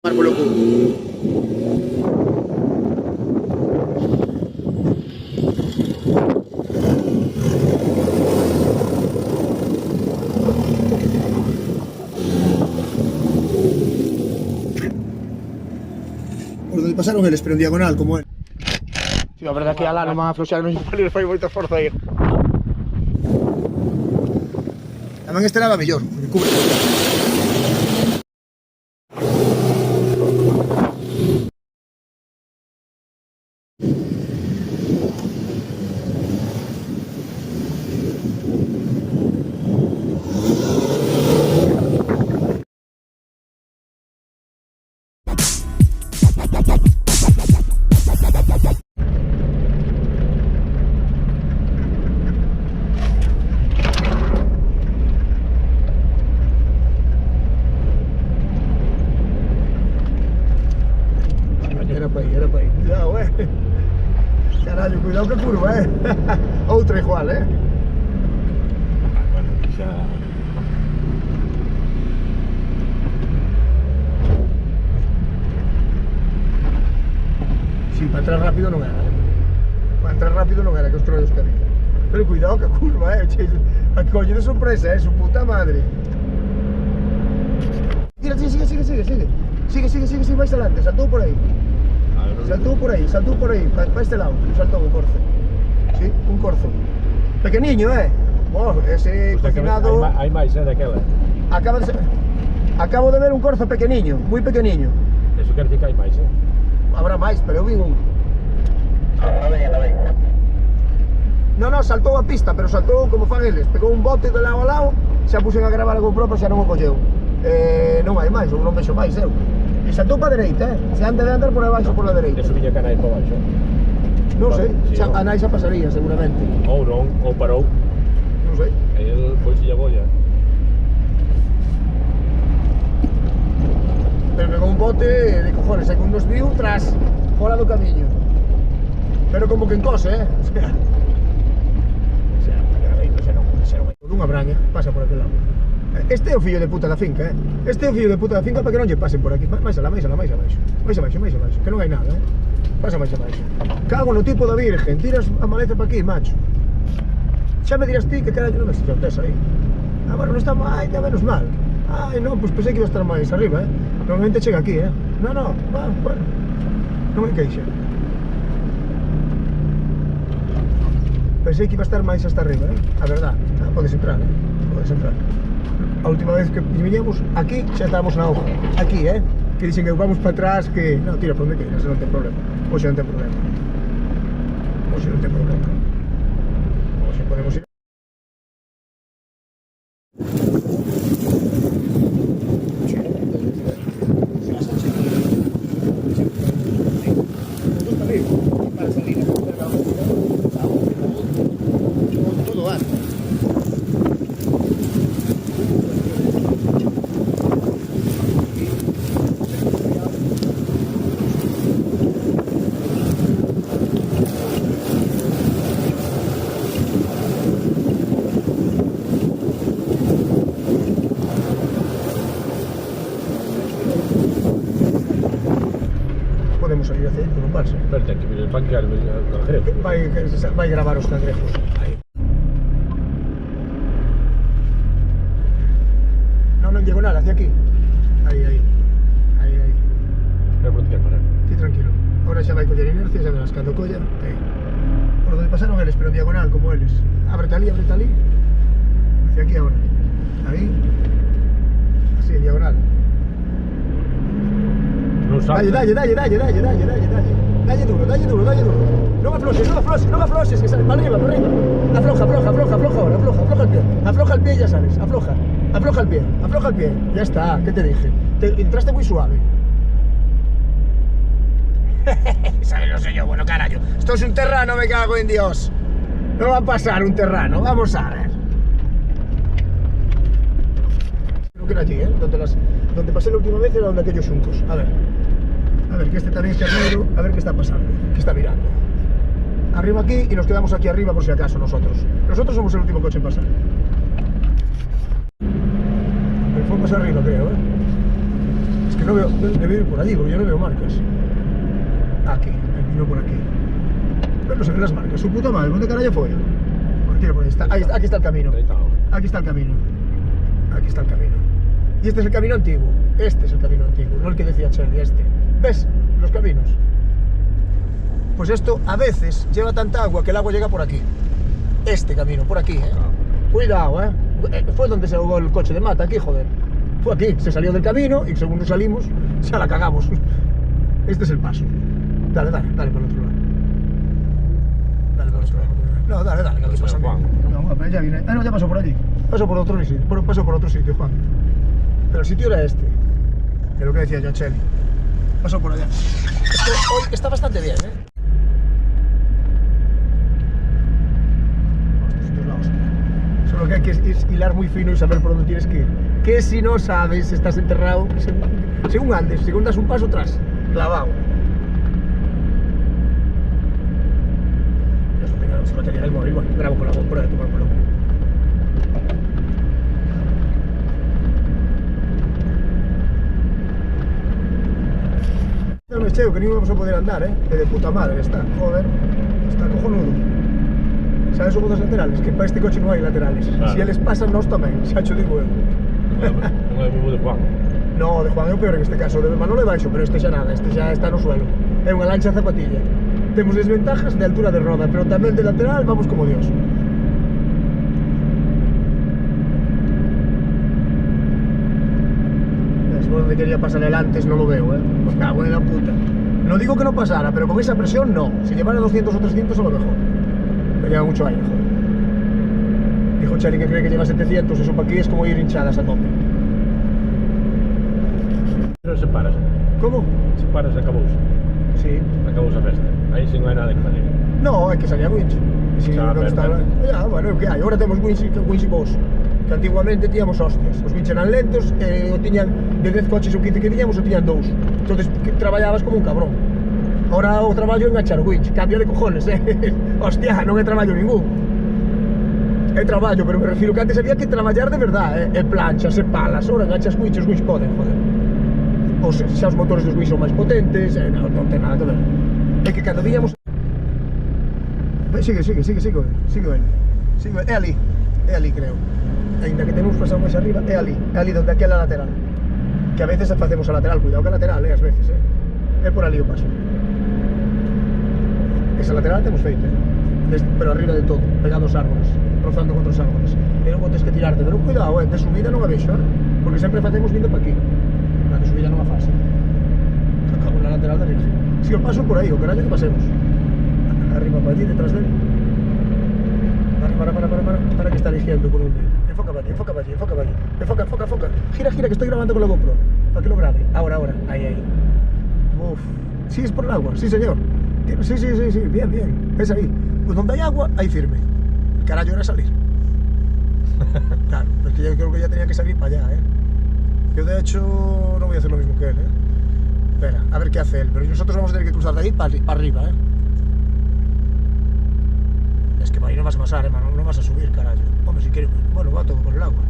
Polo cu. Por donde pasaron eles, pero en diagonal, como é. Si, a verdade que alá non van a afloxar, non lle fai moita forza aí. Tamén este lado mellor, porque cubre. Era pa aí. Cuidado, Caralho, cuidado que curva, Outra igual, Bueno, xa... Si, para entrar rápido non era, Para entrar rápido non era que os trollos que había. Pero cuidado que curva, che. A colle de sorpresa, su puta madre. Mira, sigue, vais adelante, saltou por aí. Saltou por aí, para este lado, saltou un corzo. Sí, un corzo. Pequeniño, Oh, ese cocinado... Hai máis, daquela. Acabo de ver un corzo pequeniño, moi pequeniño. Eso quer dicir que hai máis, Habrá máis, pero eu vi un. La ve. No, saltou a pista, pero saltou como fan eles. Pegou un bote de lado a lado, xa puxen a gravar a GoPro, pero xa non o colleu. Non hai máis, ou non vexo máis, E saltou para a dereita, Se anda de andar por abaixo por a dereita. Eso viña canais para baixo. Non sei, Sí, xa, no. a nai xa pasaría, seguramente. Ou non, ou parou. Non sei. El foi a boia. Pero pegou un bote de cojones, e con nos viu tras, fora do camiño. Pero como que en cose, O sea, dunha braña, pasa por aquel lado. Este é o fillo de puta da finca, Este é o fillo de puta da finca para que non lle pasen por aquí. Mais abaixo. Que non hai nada, Pasa máis abaixo. Cago no tipo da virgen, tiras a maleza para aquí, macho. Xa me dirás ti que carallo non me tes aí. Bueno, non está máis, está menos mal. Non, pois pensei que iba a estar máis arriba, Normalmente chega aquí, bueno, non me queixa. Pensei que iba a estar máis hasta arriba, A verdad, podes entrar, Podes entrar. A última vez que viñemos, aquí xa estábamos na hoja. Aquí, Que dixen que vamos para atrás, que... Non, tira por onde queiras, non ten problema. Hoxe non ten problema. Hoxe podemos ir. Podemos salir hacia por un balse. Pero ten que vir el panquear o cangrejos. Vai gravar os cangrejos. Aí. Non en diagonal, hacia aquí. Aí. Pero por onde quer parar? Ti tranquilo. Ahora xa vai coller inercia, xa verás cando colla. Aí. Por donde pasaron eles, pero en diagonal, como eles. Ábrete ali. Hacia aquí ahora. Aí. Así, en diagonal. Non sabe. Dalle duro. Non afloxes, que sales para arriba. Afloja ahora, afloja el pie y ya sales, afloja el pie, ya está, ¿qué te dije? Entraste muy suave. ¿Sabes lo sé yo? Bueno, carajo, esto es un terrano, me cago en Dios. No va a pasar un terrano, vamos a ver. Creo que era allí, donde pasé la última vez era donde aquellos juncos. A ver, que este también es carnero, a ver qué está pasando, qué está mirando. Arriba aquí y nos quedamos aquí arriba por si acaso nosotros. Nosotros somos el último coche en pasar. El fue más arriba, creo, Es que que no veo, debe ir por allí, porque yo no veo marcas. Aquí, vino por aquí. Pero no se ven las marcas, su puta madre, ¿dónde carajo fue? Por ahí está. Aquí está el camino. Ahí está. Aquí está el camino. Aquí está el camino. Y este es el camino antiguo. Este es el camino antiguo, no el que decía Chely, este. ¿Ves? Los caminos. Pues esto a veces lleva tanta agua que el agua llega por aquí. Este camino, por aquí, Cuidado, Fue donde se ahogó el coche de Mata, aquí, joder. Fue aquí, se salió del camino y según nos salimos, ya la cagamos. Este es el paso. Dale para el otro lado. Dale para el otro lado. No, dale, que lo pasa Juan. No, pero ya viene. Ah, no, ya pasó por allí. Pasó por otro sitio, Juan. Pero el sitio era este. Que es lo que decía yo, Chely. Pasó por allá. Es que hoy está bastante bien, Este sitio es la hostia. Solo que hay que hilar muy fino y saber por dónde tienes que ir. Que si no sabes, estás enterrado. Según andes, según das un paso atrás, clavado. Eso tenga su batería del móvil, bueno, grabo con la GoPro de tomar por loco. No me cheo, que ni vamos a poder andar, que de puta madre está, joder, está cojonudo. ¿Sabes los botos laterales? Que para este coche no hay laterales. Claro. Si eles pasan, nós tamén, xa cho digo eu. Non é o mismo de Juan. No, de Juan é o peor en este caso, de Manolo é baixo, pero este xa nada, este xa está no suelo. É unha lancha zapatilla. Temos desventajas de altura de roda, pero tamén de lateral vamos como Dios. Es por donde quería pasar el antes, no lo veo, Pues cago en la puta. No digo que no pasara, pero con esa presión no. Si llevara 200 o 300 a lo mejor. Me lleva mucho aire, joder. Dijo Chely que cree que lleva 700, eso para aquí es como ir hinchadas a tope. Pero se paras. ¿Cómo? Se paras, acabouse. Sí. Acabouse a festa. Aí sí non hai nada que fazer. No, hai que salir a winch. Si, Xa, non está... perfecto. Ya, bueno, o que hai? Agora temos winch e vos. Que antiguamente tíamos hostias. Os winch eran lentos, o tiñan de 10 coches ou 15 que viñamos, o tiñan 2. Entonces traballabas como un cabrón. Ahora o traballo é enganchar o winch, cambia de cojones, Hostia, non é traballo ningún. É traballo, pero me refiro que antes había que traballar de verdade, E planchas, e palas, ahora enganchas winch, os winch poden, joder. Ou se xa os motores dos winch son máis potentes, non ten nada que ver. É que cando viñamos... Sigue ele. É ali, creo. Ainda que temos pasado máis arriba, é ali donde aquela lateral. Que a veces facemos a lateral, cuidado que a lateral, as veces, É por ali o paso. Esa lateral temos feita, pero arriba de todo, pegando os árboles, rozando contra os árboles. E non tens que tirarte, pero cuidado, de subida non a vexo, porque sempre facemos vindo para aquí. Na de subida non a fase. Acabo na lateral da Virgen. Si o paso por aí, o carallo que pasemos. Arriba para allí, detrás dele. Para que está eligiendo con un dedo. Enfoca para allí. Enfoca. Gira, que estoy grabando con la GoPro. Para que lo grabe. Ahora. Ahí. Uf. Sí, es por el agua, sí señor. Sí, bien. Es ahí. Pues donde hay agua, hay firme. El carallo era salir. Claro, es que yo creo que ya tenía que salir para allá, Yo de hecho no voy a hacer lo mismo que él, Espera, a ver qué hace él. Pero nosotros vamos a tener que cruzar de ahí para arriba, Es que para ahí no vas a pasar, hermano, no vas a subir, carajo. Hombre, si quieres, bueno, va todo por el agua.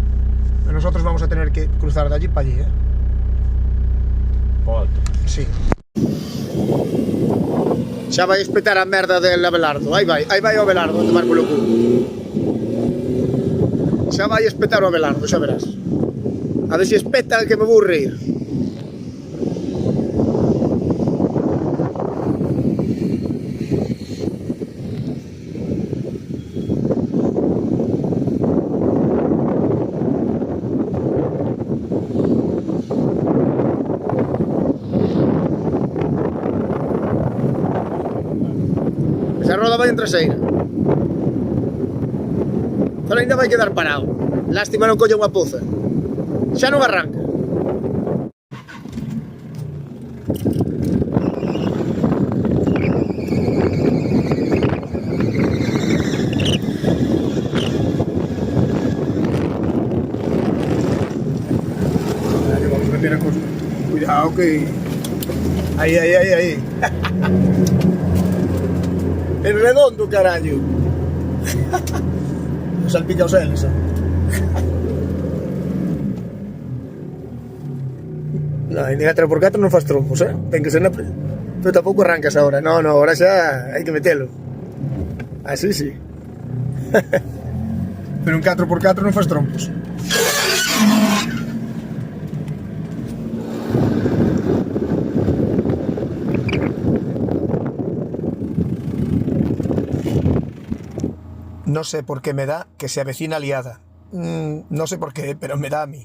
Pero nosotros vamos a tener que cruzar de allí para allí, O alto. Sí. Xa vai espetar a merda del Abelardo. Aí vai o Abelardo a tomar polo culo. Xa vai espetar o Abelardo, xa verás. A ver se espeta que me vou reír. Esa roda vai en traseira. Só ainda vai quedar parado. Lástima non colla unha poza. Xa non arranca. Vamos a meter a cosa. Cuidado que... Aí. En redondo, carallo. Salpica os eles, No, en 4x4 non faz trompos, ten que ser na... Pero tampouco arrancas agora. No, agora xa hai que metelo. Así sí. Pero en 4x4 non faz trompos. No sé por qué me da que se avecina liada. No sé por qué, pero me da a mí.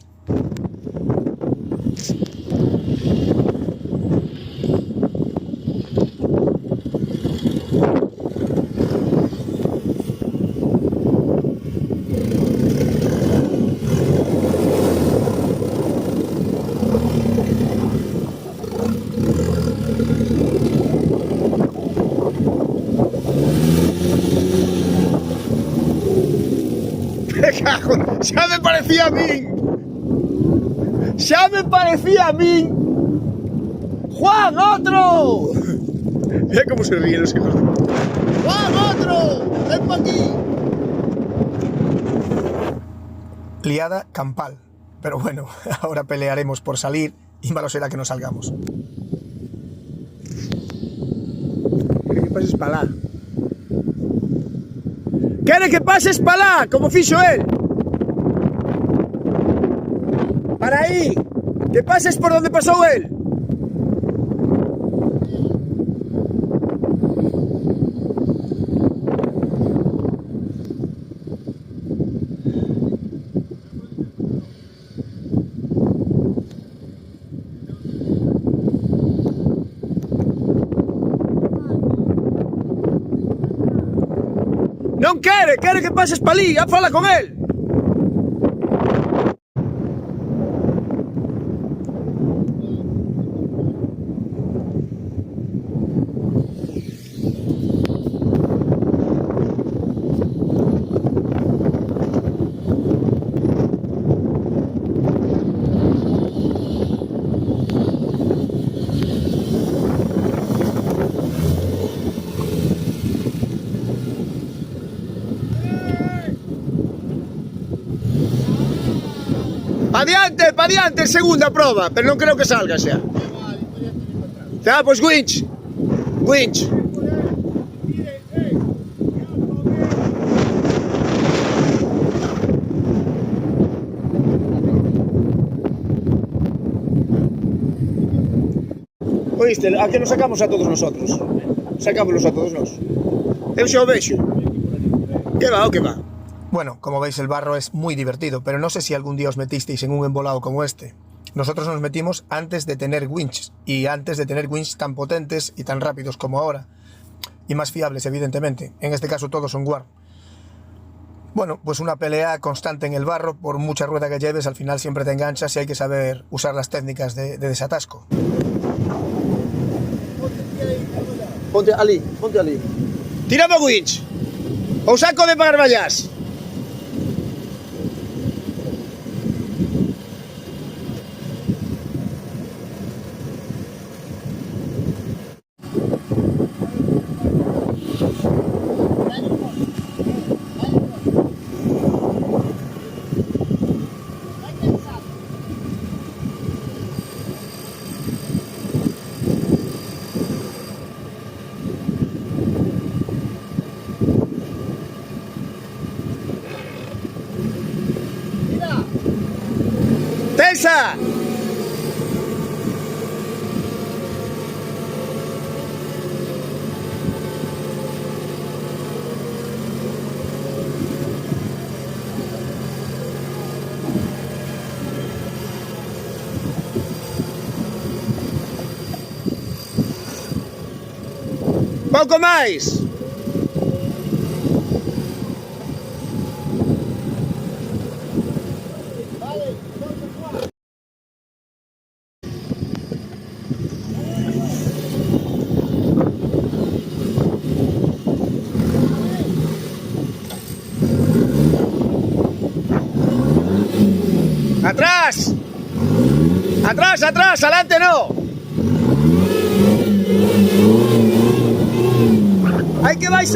¡Ya me parecía a mí! ¡Ya me parecía a mí! ¡Juan, otro! Mira cómo se ríen los hijos de... ¡Juan, otro! ¡Ven para aquí! Liada campal. Pero bueno, ahora pelearemos por salir y malo será que no salgamos. ¿Quiere que pases para lá? ¿Quiere que pases para lá? Como fixo él. Para aí, que pases por donde pasou él. Non quere que pases para ali, fala con él. Pa adiante, segunda proba, pero non creo que salga xa. Pois winch. Winch. Oíste, a que nos sacamos a todos nosotros? Sacámoslos a todos nós. Eu xa o vexo. Que va, o que va. Bueno, como veis el barro es muy divertido, pero no sé si algún día os metisteis en un embolado como este. Nosotros nos metimos antes de tener winches, y antes de tener winches tan potentes y tan rápidos como ahora, y más fiables evidentemente, en este caso todos son Guar. Bueno, pues una pelea constante en el barro, por mucha rueda que lleves, al final siempre te enganchas y hay que saber usar las técnicas de desatasco. Ponte ali, ponte ali. Tiramos winch, o saco de barballas. ¡Tensa! ¡Poco máis! ¡Atrás! ¡Atrás, atrás! ¡Adelante no! ¡Hay que vais!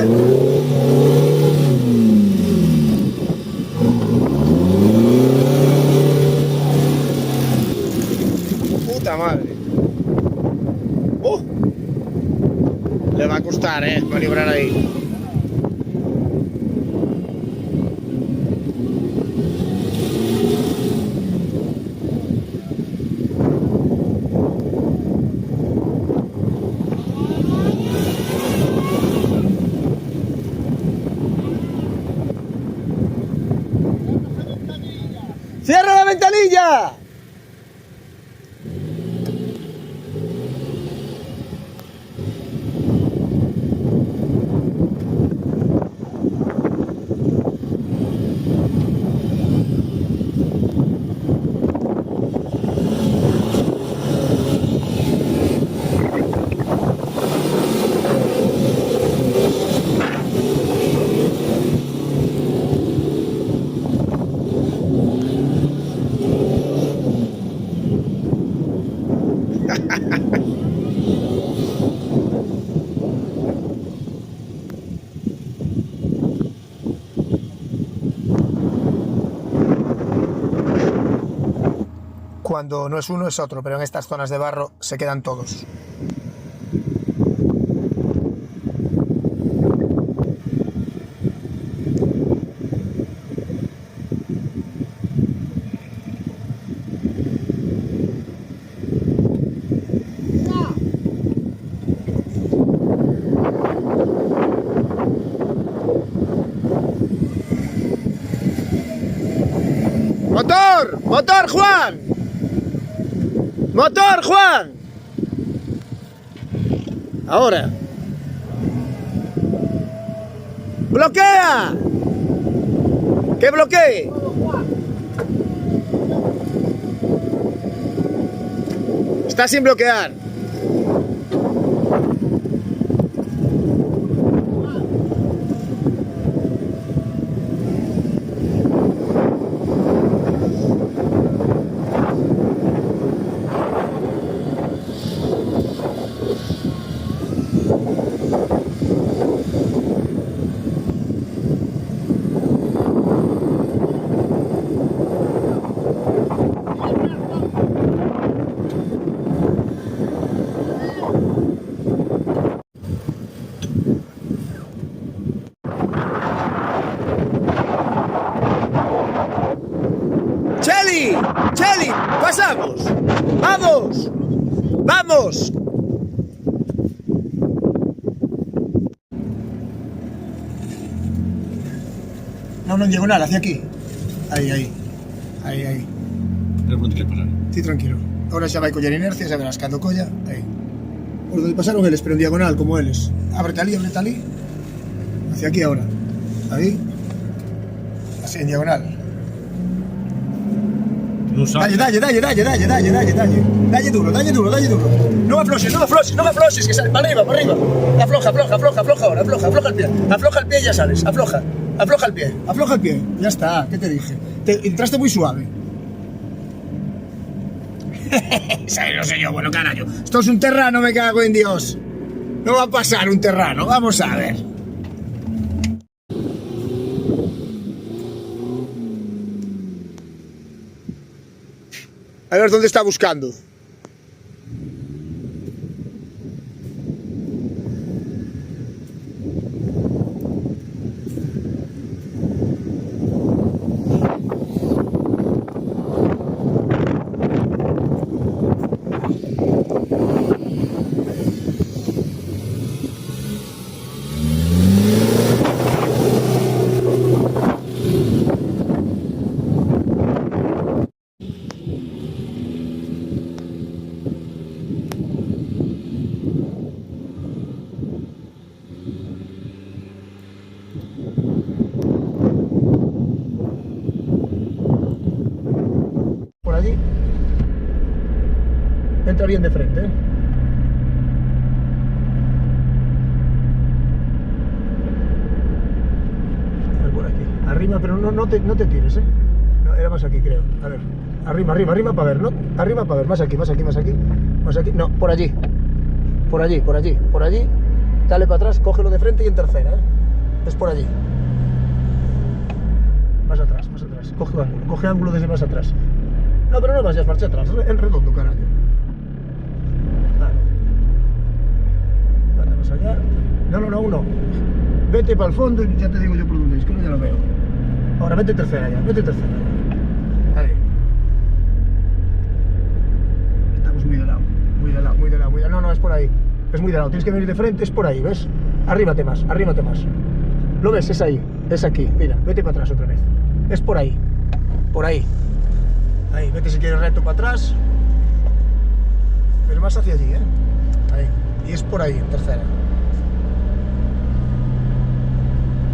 Puta madre. va a costar, manobrar ahí. ¡Cierra la ventanilla! Cuando no es uno es otro, pero en estas zonas de barro se quedan todos. ¡Motor! ¡Motor, Juan! ¡Motor, Juan! Ahora. ¡Bloquea! ¡Que bloquee! Está sin bloquear. ¡Cheli! ¡Cheli! ¡Pasamos! ¡Vamos! ¡Vamos! No en diagonal, hacia aquí. Ahí. Pero pronto que pasar. Sí, tranquilo. Ahora xa vai coller inercia, xa verás cando colla. Aí. Por donde pasaron eles, pero en diagonal, como eles. Ábrete ali. Hacia aquí ahora. Ahí. Así, en diagonal. No sabes. Dalle duro. No me aflojes, que sale para arriba. Afloja ahora, afloja el pie. Afloja el pie y ya sales, afloja el pie. Ya está, ¿qué te dije? Entraste muy suave. No sé yo, bueno, carajo. Esto es un terrano, me cago en Dios. No va a pasar un terrano, vamos a ver. A ver dónde está buscando. Allí entra bien de frente, A ver, por aquí arriba, pero no te tires, no, era más aquí, creo. A ver, arriba para ver, ¿no? Arriba para ver, más aquí, no, por allí, dale para atrás, cógelo de frente y en tercera, es por allí, más atrás, coge ángulo desde más atrás. No, pero no vayas marcha atrás, en redondo, carajo. Vale. Vamos allá. aún no. Vete para el fondo y ya te digo yo por dónde es, que no ya lo veo. Ahora vete tercera ya, vete tercera. Ahí. Estamos muy de lado, muy de lado, muy de lado, muy de lado. No, no, es por ahí. Es muy de lado, tienes que venir de frente, es por ahí, ¿ves? Arríbate más, arríbate más. ¿Lo ves? Es ahí, es aquí. Mira, vete para atrás otra vez. Es por ahí, por ahí. Ahí, vete si quieres recto para atrás. Pero más hacia allí, ¿eh? Ahí. Y es por ahí, en tercera.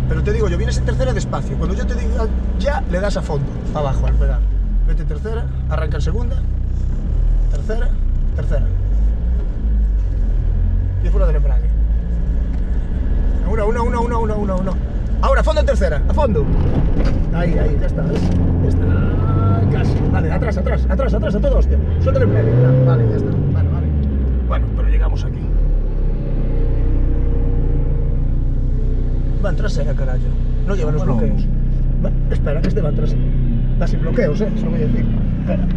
Pero te digo, yo vienes en tercera despacio. Cuando yo te diga ya, le das a fondo, abajo, al pedal. Vete tercera, arranca en segunda. Tercera, tercera. Y fuera del embrague. Una. Ahora, a fondo en tercera, a fondo. Ahí, ya está, ¿ves? Ya está. Casi. Vale, atrás, a todo hostia. Suelta el embrague. Vale, ya está. Vale. Bueno, pero llegamos aquí. Va en trasera, carajo. No lleva los bloqueos. Va, espera, que este va en trasera. Va sin bloqueos, eso lo voy a decir. Espera.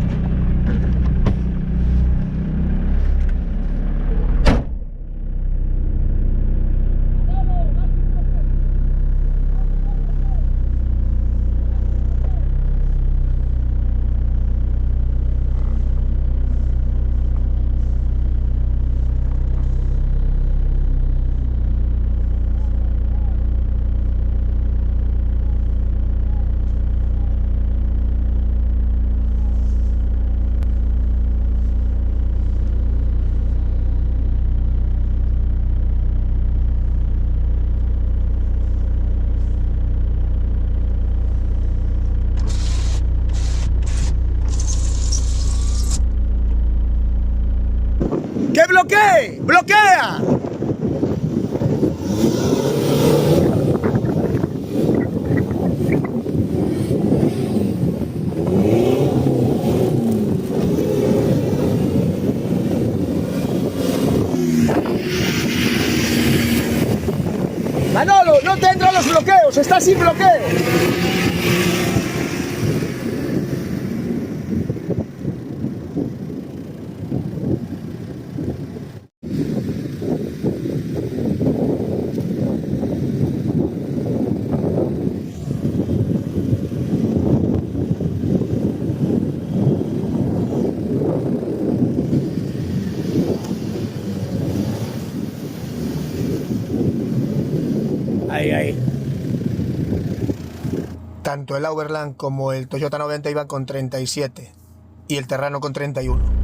¡Que bloquee! ¡Bloquea! Manolo, no te entran los bloqueos, está sin bloqueo. Ahí. Tanto el Overland como el Toyota 90 iban con 37 y el Terrano con 31.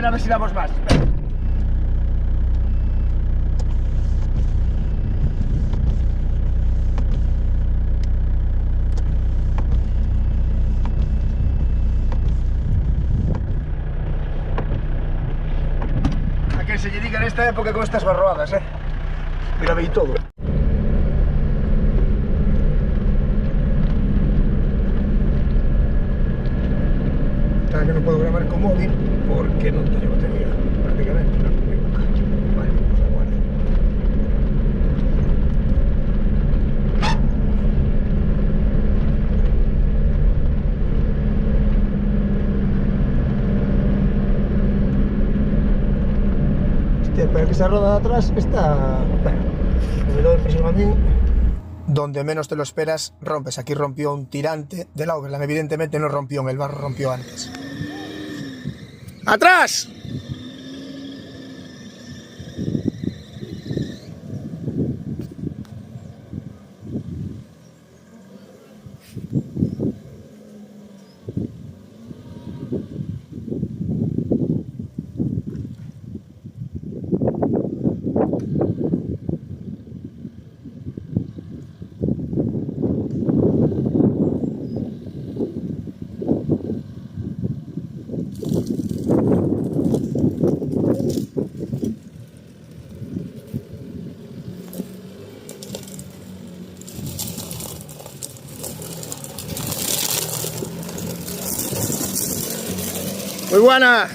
a ver si damos más. Espera. A que se lle diga nesta época con estas barroadas, Mira, veí todo. Que non podo gravar con móvil porque non teño batería prácticamente, non teño nunca. Vale, pues aguardo. Hostia, pero que esa roda de atrás está... Bueno, me doy impresión a mí. Donde menos te lo esperas, rompes. Aquí rompió un tirante del Overland. Evidentemente no rompió en el barro, rompió antes. ¡Atrás! Muy buena.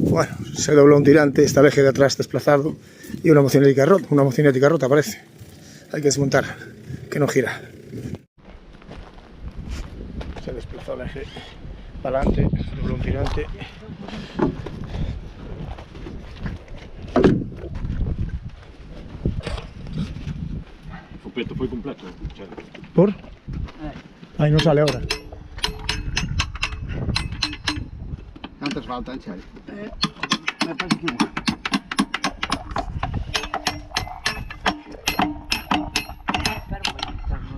Bueno, se dobló un tirante, está el eje de atrás desplazado y una mocionética rota parece. Hay que desmontar, que no gira. Se desplazó el eje para adelante, se dobló un tirante. Completo, foi completo. ¿Por? Ahí no sale ahora. ¿Cuántas faltan, Xavi? Me parece que igual.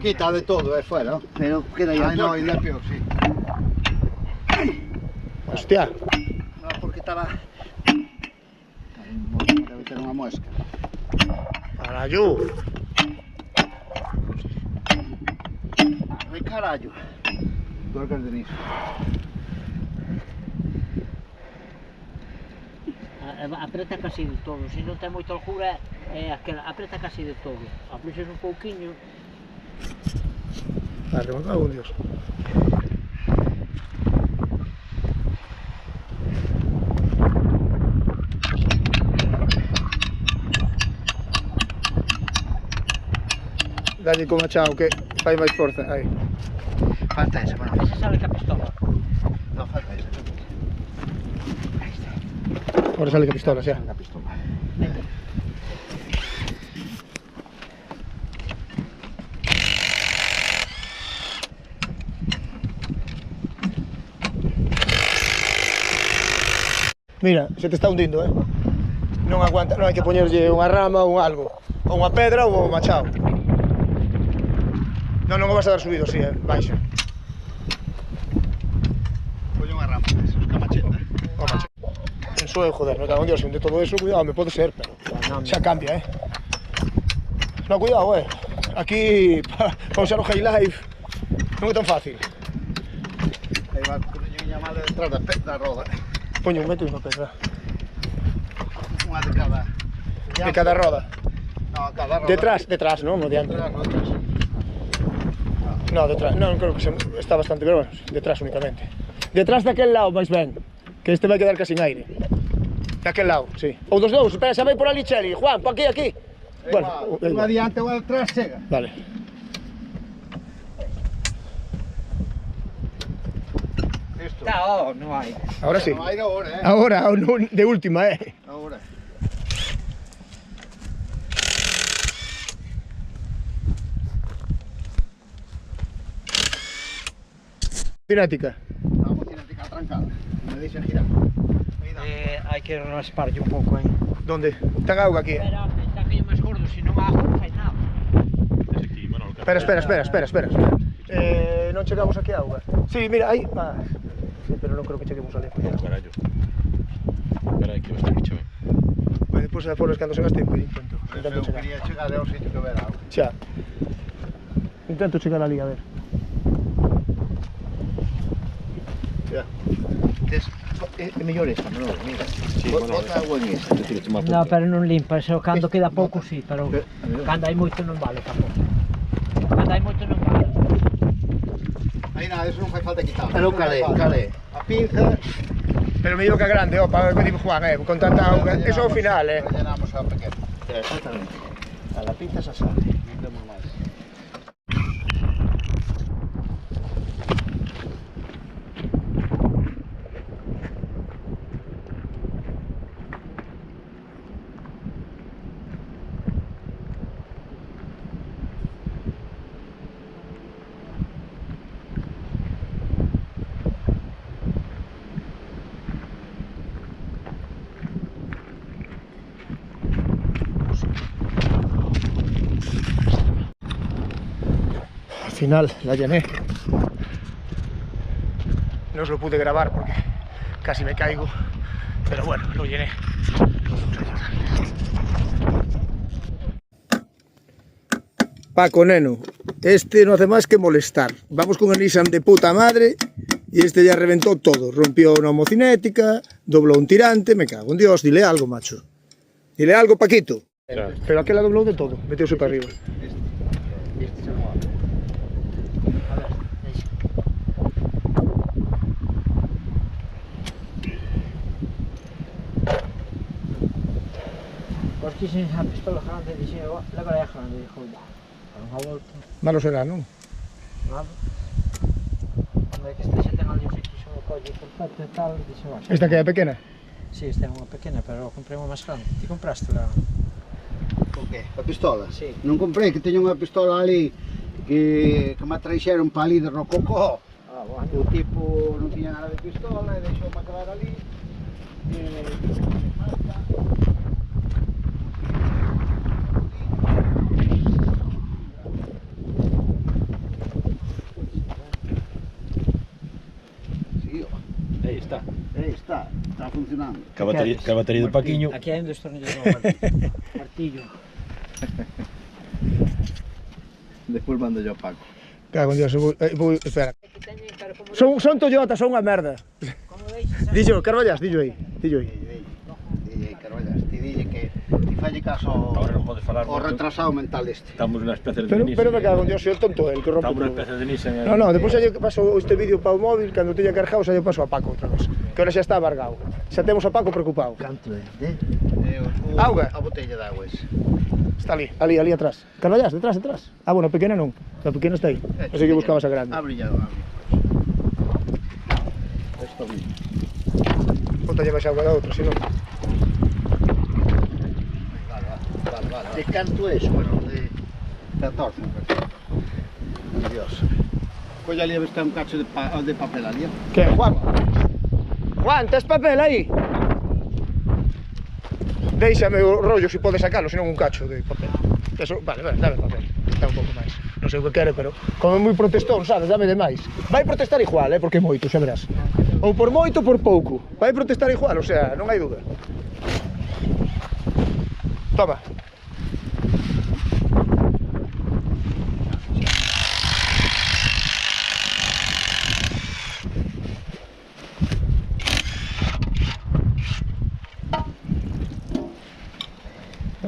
Quita de todo, fuera. Pero queda ya. Ay, no, y la peor, sí. Hostia. No, porque estaba... Debe ter unha muesca. Para yo. Ai, carallo. Dorcas de nisso. Apreta casi de todo, se non ten moita altura apreta casi de todo, afluxes un pouquiño. Vale, me cago en Dios. Dalle con machado que fai máis forza, aí. Falta esa, bueno. Esa sale ca pistola. No, falta esa. Ahora sale que pistola, xa. La pistola. Mira, se te está hundindo, Non aguanta, non hai que poñerlle unha rama ou algo, ou unha pedra ou un machado. Non o vas a dar subido, si, baixa. Colle unha rama, esos camacheta. O machado. Penso eu, joder, me cago en Dios, se hunde todo eso, cuidado, me pode ser, pero xa cambia, No, cuidado, Aquí, para usar o Highlife, non é tan fácil. Aí va, coño, mal detrás da roda. Poño, meto unha pedra. Unha de cada... De cada roda. No, cada roda. Detrás, non? No diante. Detrás, no, detrás. No, detrás, non, creo que está bastante, pero bueno, detrás únicamente. Detrás daquel lado, máis ben, que este vai quedar casi en aire. Daquel lado, sí. Ou dos dous, espera, xa vai por ali, Cheli. Juan, por aquí, aquí. Bueno, unha adiante ou atrás chega. Vale. Isto. No, non hai. Ahora sí. No hai agora, Ahora, de última, Agora. Cinética. A motinática trancada. Me deixa girar. Hai que rasparlle un pouco aí. Donde? Ten auga aquí. Espera, está aquello máis gordo, se non a agua non fai nada. Espera. Non non chegamos aquí a auga. Sí, mira, aí, va. Sí, pero non creo que cheguemos ali. Carallo. Espera, que está aquí, chaval. Vai, depois a foros cando se gaste tempo, intento Eu chegar. quería chegar ao sitio que ver auga. Xa. Intento chegar ali, a ver. Ya. É mellor esta, non? Mira. Bota agua en esta. No, pero non limpa, eso cando queda pouco sí, pero cando hai moito non vale tampouco. Cando hai moito non vale. Aí nada, eso non fai falta quitar. Pero calé. A pinza. Pero mellor que a grande, para que digo Juan, con tanta auga. Eso ao final, Rellenamos a pequena. Exactamente. A la pinza xa sale, non temos máis. Al final la llené. No os lo pude grabar porque casi me caigo, pero bueno, lo llené. Paco, neno, este no hace más que molestar. Vamos con el Nissan de puta madre y este ya reventó todo. Rompió una homocinética, dobló un tirante, me cago en Dios. Dile algo, macho. Dile algo, Paquito. Claro. Pero aquel la dobló de todo, metióse para arriba. Este se moa. A ver, deixa. Os quixen a pistola grande e dixen, levarei a grande, e dixo, a unha volta, Malo será, non? nada. Cando é que este xa ten ali un sitio, xa o colle perfecto e tal, dixen, va, xa. Esta que é pequena. Sí, esta é unha pequena, pero comprei unha máis grande. Ti compraste la? O qué? A pistola? Sí. Non comprei, que teño unha pistola ali que me traixeron para ali de Rococó. Ah, bueno. O tipo non tiña nada de pistola e deixou-me quedar ali. Sí, ó. Aí está. Está funcionando. Que a batería do Paquiño. Aquí hai un dos tornillos novos. Martillo. Despois mando yo a Paco. Cago en Dios, espera. Que teñen, pero como Son Toyota, son unha merda. como deixas, Dillo, Carballas, dillo aí. Dille, Carballas, ti dille que ti falle caso Ahora non podes falar ao moito. retrasado mental este. Estamos nunha especie de Pero Nissan. me cago en Dios, soy el tonto el que rompe Estamos nunha todo. especie de Nissan. No, depois xa lle paso este vídeo para o móvil, cando teña cargado xa lle paso a Paco outra vez. Que ahora xa está abargado. Xa temos a Paco preocupado. Canto é? Auga. A botella de agua ese. Está ali atrás. Carballas, detrás. Ah, bueno, a pequena non. A pequena está aí. Así que buscabas a grande. Abre ya, abre. Esto bien. Ponte llevas agua da outra, senón. Vale. De canto é eso? Bueno, de 14, me parece. Ay, Dios. Colla ali a ver se ten un cacho de papel ali. Que, Juan? Juan, tes papel aí? Déixame o rollo se pode sacalo, senón un cacho de papel. Eso, vale, dame papel. Dá un pouco máis. Non sei o que quere, pero como é moi protestón, sabes, dame de máis. Vai protestar igual, porque é moito, xa verás. Ou por moito ou por pouco. Vai protestar igual, o sea, non hai dúda. Toma.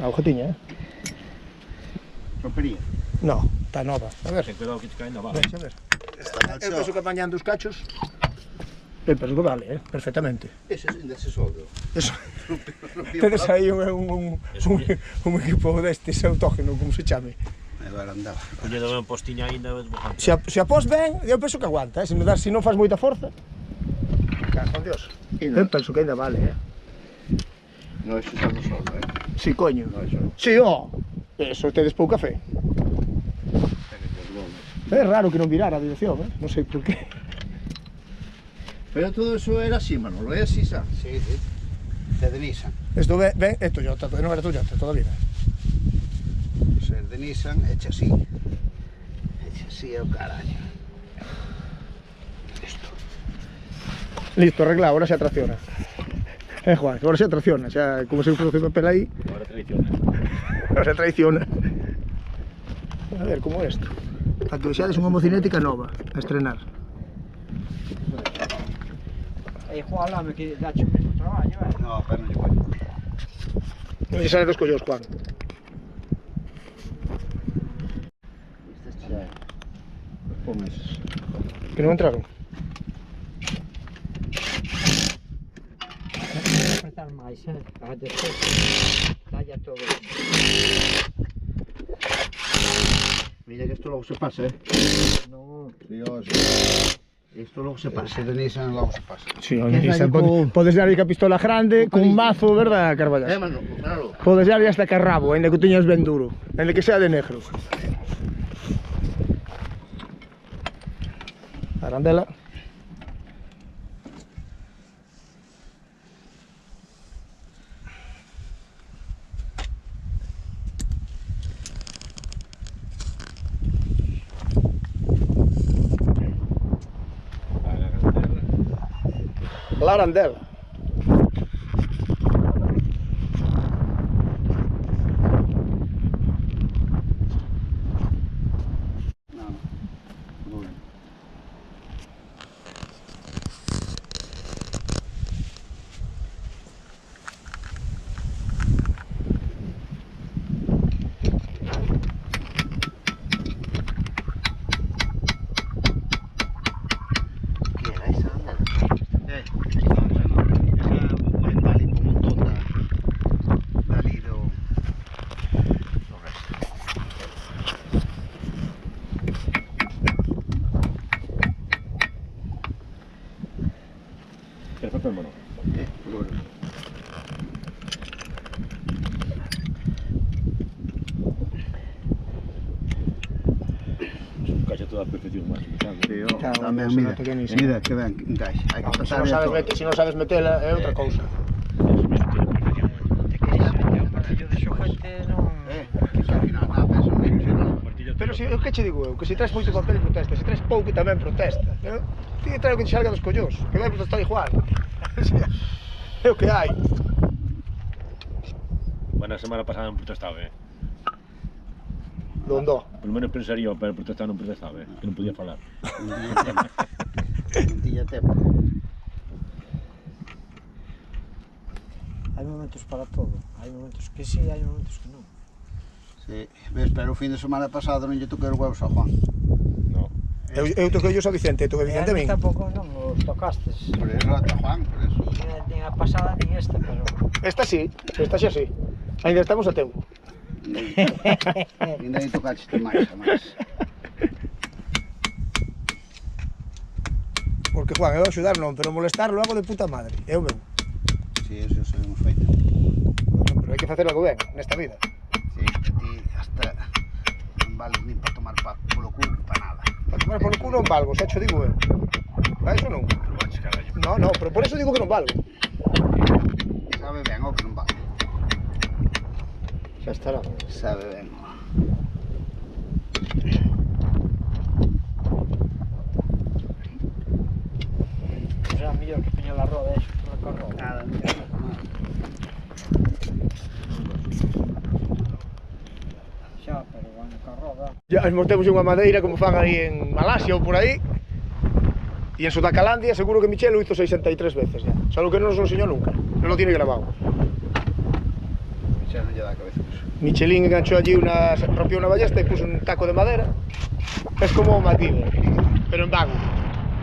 A ojetiña, Rompería. No, está nova. A ver, Ten cuidado que te caen na bala. deixa ver. Eu penso que apañando os cachos. Eu penso que vale, perfectamente. Ese se soldo. Eso. Tedes aí un equipo destes autógeno, como se chame. Agora andaba. Collendo ben postiña ainda. Se a pos ben, eu penso que aguanta, se non faz moita forza. Cago en Dios. Eu penso que ainda vale, No, eso xa no soldo, Si, coño. No, eso. Si, eso tedes pou café. É raro que non virara a dirección, non sei por qué. Pero todo eso era así, Manolo, é así, xa? Sí. De Nissan. Esto é Toyota, non era Toyota todavía. Ser de Nissan, eche así. Eche así é o carallo. Listo, arreglado, ahora se atracciona. Juan, ahora se atracciona, xa, como se produce papel aí, Ahora traiciona. ahora se traiciona. A ver, como é isto? A que vexades unha mocinética nova, a estrenar. Juan, lá, que dache o mesmo traballo, No, pero non lle vai. Non lle sale dos collós, Juan. Este xa é. Pon eses. Que non entraron. apretar máis, para despois talla todo. Mira que esto logo se pasa, Non, Dios. Esto logo se pasa, Denise, logo se pasa. Sí, Que es radico- podes darlle ca pistola grande, cun mazo, verdad, Carballas? Manolo. Podes darlle hasta carrabo, ainda que o teñas ben duro, ainda que sea de negro. Arandela. La arandela. No, muy bien. ¿Qué era esa andela? Esa vai para ali por un montón dali do resto. ¿Quieres papel, mano? Bueno. Caixa toda a perfección máxima, sabes? Tío, Claro, tamén, se mira, nota que ni se- mira que ben encaixa. Hai que Se tratar non de sabes, todo. se non sabes metela é outra cousa. te queres meter un martillo de xojete, non... Que ao final nada, penso non. Pero si, o que che digo eu, que se traes moito papel protesta, se traes pouco tamén protesta. Ti que trae o que te salga dos collós, que vai protestar igual. É o que hai. Bueno, a semana pasada non protestaba, Non dó. Polo menos pensaría, pero protestar non protestaba, que non podía falar. Non tiña tempo. Hai momentos para todo, hai momentos que sí, hai momentos que non. Sí, ves, pero o fin de semana pasado non lle toquei os huevos a Juan. No. Eu toquei a Vicente, toquei a Vicente a min. Tampouco non os tocastes. Por eso ata Juan, por eso. Nin a pasada nin esta, pero... Esta sí, esta xa sí. Ainda estamos a tempo. Ainda aí tocaste máis, a máis. Porque Juan, eu axudar non, pero molestar lo hago de puta madre. Eu ben. Sí, eso sabemos feito. Pero hai que facer algo ben nesta vida. Sí, que ti hasta non vales nin para tomar polo culo, para nada. Para tomar polo culo non valgo, xa cho digo eu. Para eso non. Pero baches, carallo. No, pero por eso digo que non valgo. Sabe ben o que non vale. Xa estará. Sabe ben. O sea, mellor que poña la roda, eso, por la roda. Nada, Xa, pero bueno, ca roda. Ya esmortemos unha madeira como fan aí en Malasia ou por aí. E en Sudacalandia seguro que Michel lo hizo 63 veces ya. Solo que non nos lo enseñó nunca. Non lo tiene grabado. xa non lle dá a cabeza eso. Michelin enganchó allí rompió una ballesta y puso un taco de madera. Es como MacGyver, pero en vago.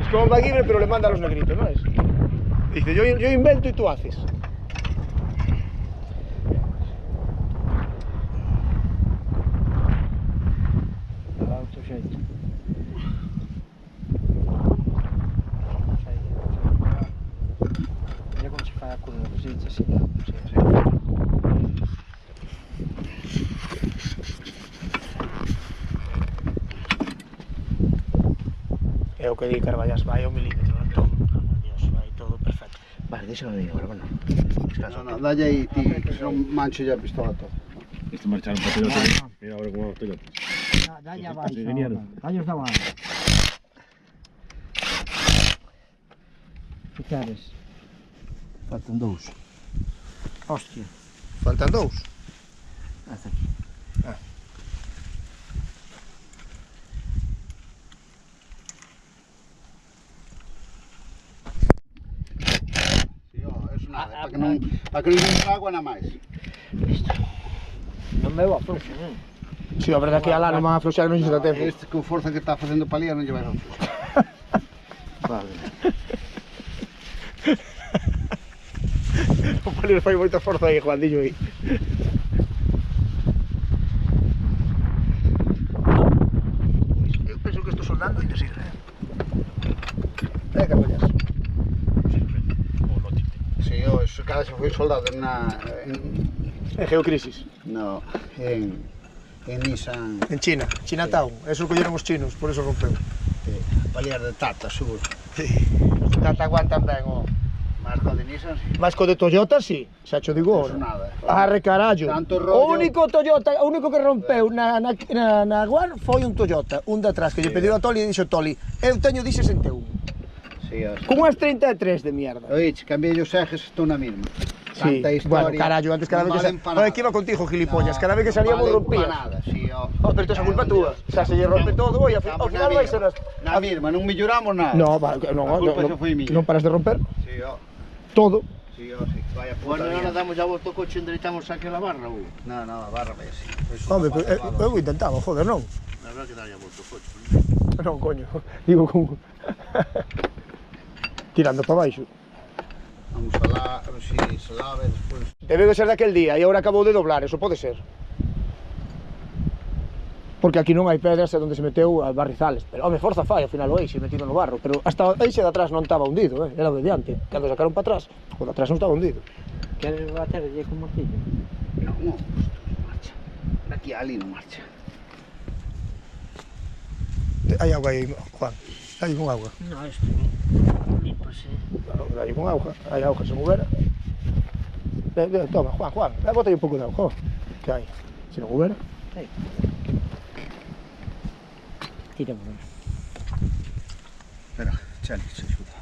Es como MacGyver, pero le manda a los negritos, ¿no es? Dice, yo invento y tú haces. Dá outro xeito. Mira como se fai a curva dos ditos así. É o que di Carballas, vai ao milímetro, todo. Dios, vai todo perfecto. Vale, déxame a mí agora, bueno. No, dalle aí ti, que senón mancho ya a pistola todo. Este marcharon para pelotas. Mira ahora como vamos pelotas. Dalle abaixo, ingeniero. dalle os da mano. Que queres? Faltan dous. Hostia. Faltan dous. Hasta aquí. Sí, eso nada, para que non lleve agua nada máis. Non me vou a fluxo, non? Si, a verdade é que alá non van a afloxar non lle dá tempo. Este con forza que está facendo palía non lle vai a Vale. O Palio fai moita forza aí, Juandillo aí. Eu penso que isto soldando ainda sirve. Carollas. O no tinte. Sí, eso cada se foi soldado En Geocrisis. no, en Nissan, En China. Chinatown. Eso colleron os chinos, por eso rompeu. paliar de Tata, seguro. Sí. Os Tata aguantan ben, o... Marca de Nissan, sí. Mas co de Toyota, si. Xa cho digo, Eso nada. Arre carallo. Tanto O rollo. único Toyota, o único que rompeu na Guar foi un Toyota, un de atrás, que lle pediu a Toli e dixo Toli, eu teño di 61. Sí, eso. Cun as 33 de mierda. Oye, cambiei os ejes, estou na mesma. Sí, Tanta historia. bueno, carallo, antes cada non vez que valen pa nada. Oye, que iba contigo, gilipollas, cada vez que Non salíamos valen rompía. pa nada, sí, Pero isto é culpa túa. O sea, se lle rompe todo e ao Estamos final na vai ser mesma. as... Na mesma, non melloramos nada. No, A culpa xa foi miña. non paras de romper Sí, todo. sí, sí, vaya puta Bueno, mierda. ahora damos a volta o coche e endereitamos aquí a la barra, ou? No, a barra vai así. Home, eu intentaba, joder, non? Habrá que darlle a volta o coche. Non, coño, digo como... Tirando para baixo. Vamos a ver si se lave despois. Debe de ser daquel día e agora acabou de doblar, eso pode ser. Porque aquí non hai pedras e onde se meteu a barrizales. Pero, home, forza fai, ao final o eixe metido no barro. Pero hasta o eixe de atrás non estaba hundido, era o de diante. Cando sacaron para atrás, o de atrás non estaba hundido. Queres baterlle con martillo? No, marcha. De aquí a ali non marcha. Hai auga aí, Juan. Hai con auga. No, isto non. Límpase. Hai con auga. Hai auga, se movera. Toma, Juan. Bota aí un pouco de auga. Que hai? Se non movera. Tira por aí. Espera, Chali, se xuda.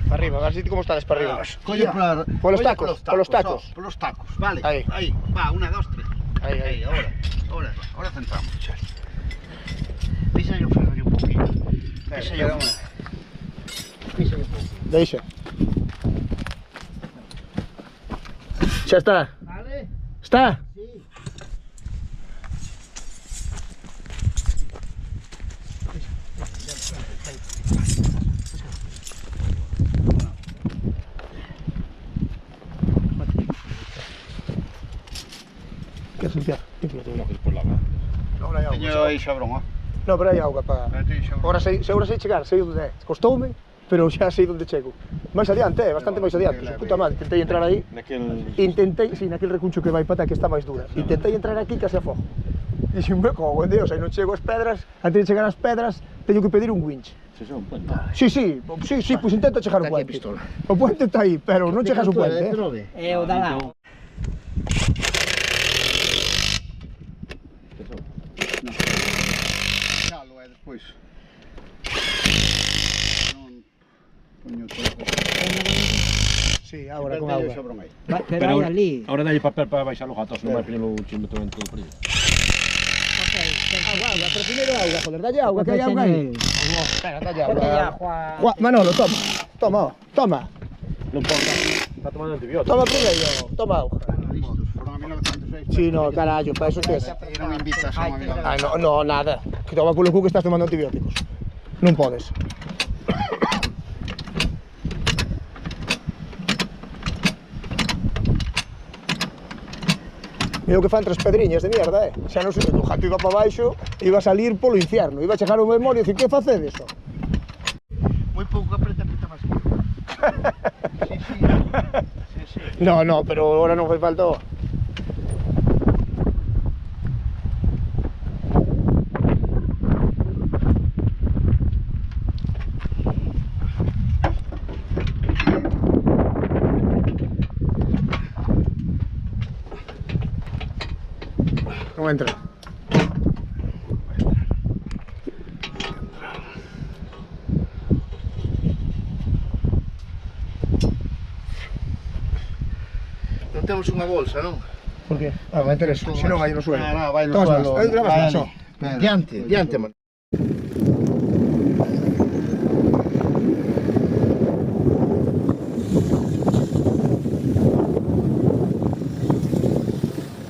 Para arriba, a ver si como estades para arriba. Colle para... Polos colle tacos, polos tacos. Polos tacos, vale. Aí. Aí, va, 1, 2, 3. Aí. Ahora centramos, Chali. Písalle o freno un poquinho. Espera, Písalle un pouco. Deixa. Xa está. Vale? Está? Sí. Queres limpiar? Límpiate. No, que despois lava. Ahora hai Teño auga. aí xabrón, ó. No, pero hai auga para... Ahora sei chegar, sei onde é. Costoume, pero xa sei onde chego. Máis adiante, bastante máis adiante. Su puta madre, intentei entrar aí. Naquel recuncho que vai pata que está máis dura. Intentei entrar aquí case a fogo. Dixen, me cago en Dios, aí non chego as pedras. Antes de chegar ás pedras, teño que pedir un winch. Se son puente. Sí, pois intenta chegar ao Está aquí a puente. pistola. O puente está aí, pero non chegas ao puente, É o da lao. Xalo é despois. Non... Coño, todo. Sí, agora con auga. Xabrón aí. Pero hai ali. Ahora dalle papel para baixar los gatos, non vai poñelo un chimbo todo por aí. Auga, pero primeiro auga, joder, dalle auga, que hai auga aí. Espera, dalle auga. Juan. Manolo, toma. Non pon está tomando antibiótico. Toma primeiro, toma auga. Listos, foron a 1906. Sí, no, carallo, para eso que es. E non invitas a un amigo. Ah, no, nada. Que toma polo cu que estás tomando antibióticos. Non podes. Mira o que fan 3 pedriñas de mierda, Xa non sei, o jato iba para baixo, iba a salir polo infierno, iba a chegar o memorio e dicir, que facedes? Moi pouco apreta máis. Sí. No, pero ahora non fai falta. Non entra. temos unha bolsa, non? Por qué? Ah, vai ter eso, se non hai no suelo. Ah, vai no Tomas suelo. más, aí gravas Vai más, ali. só. Diante, mano.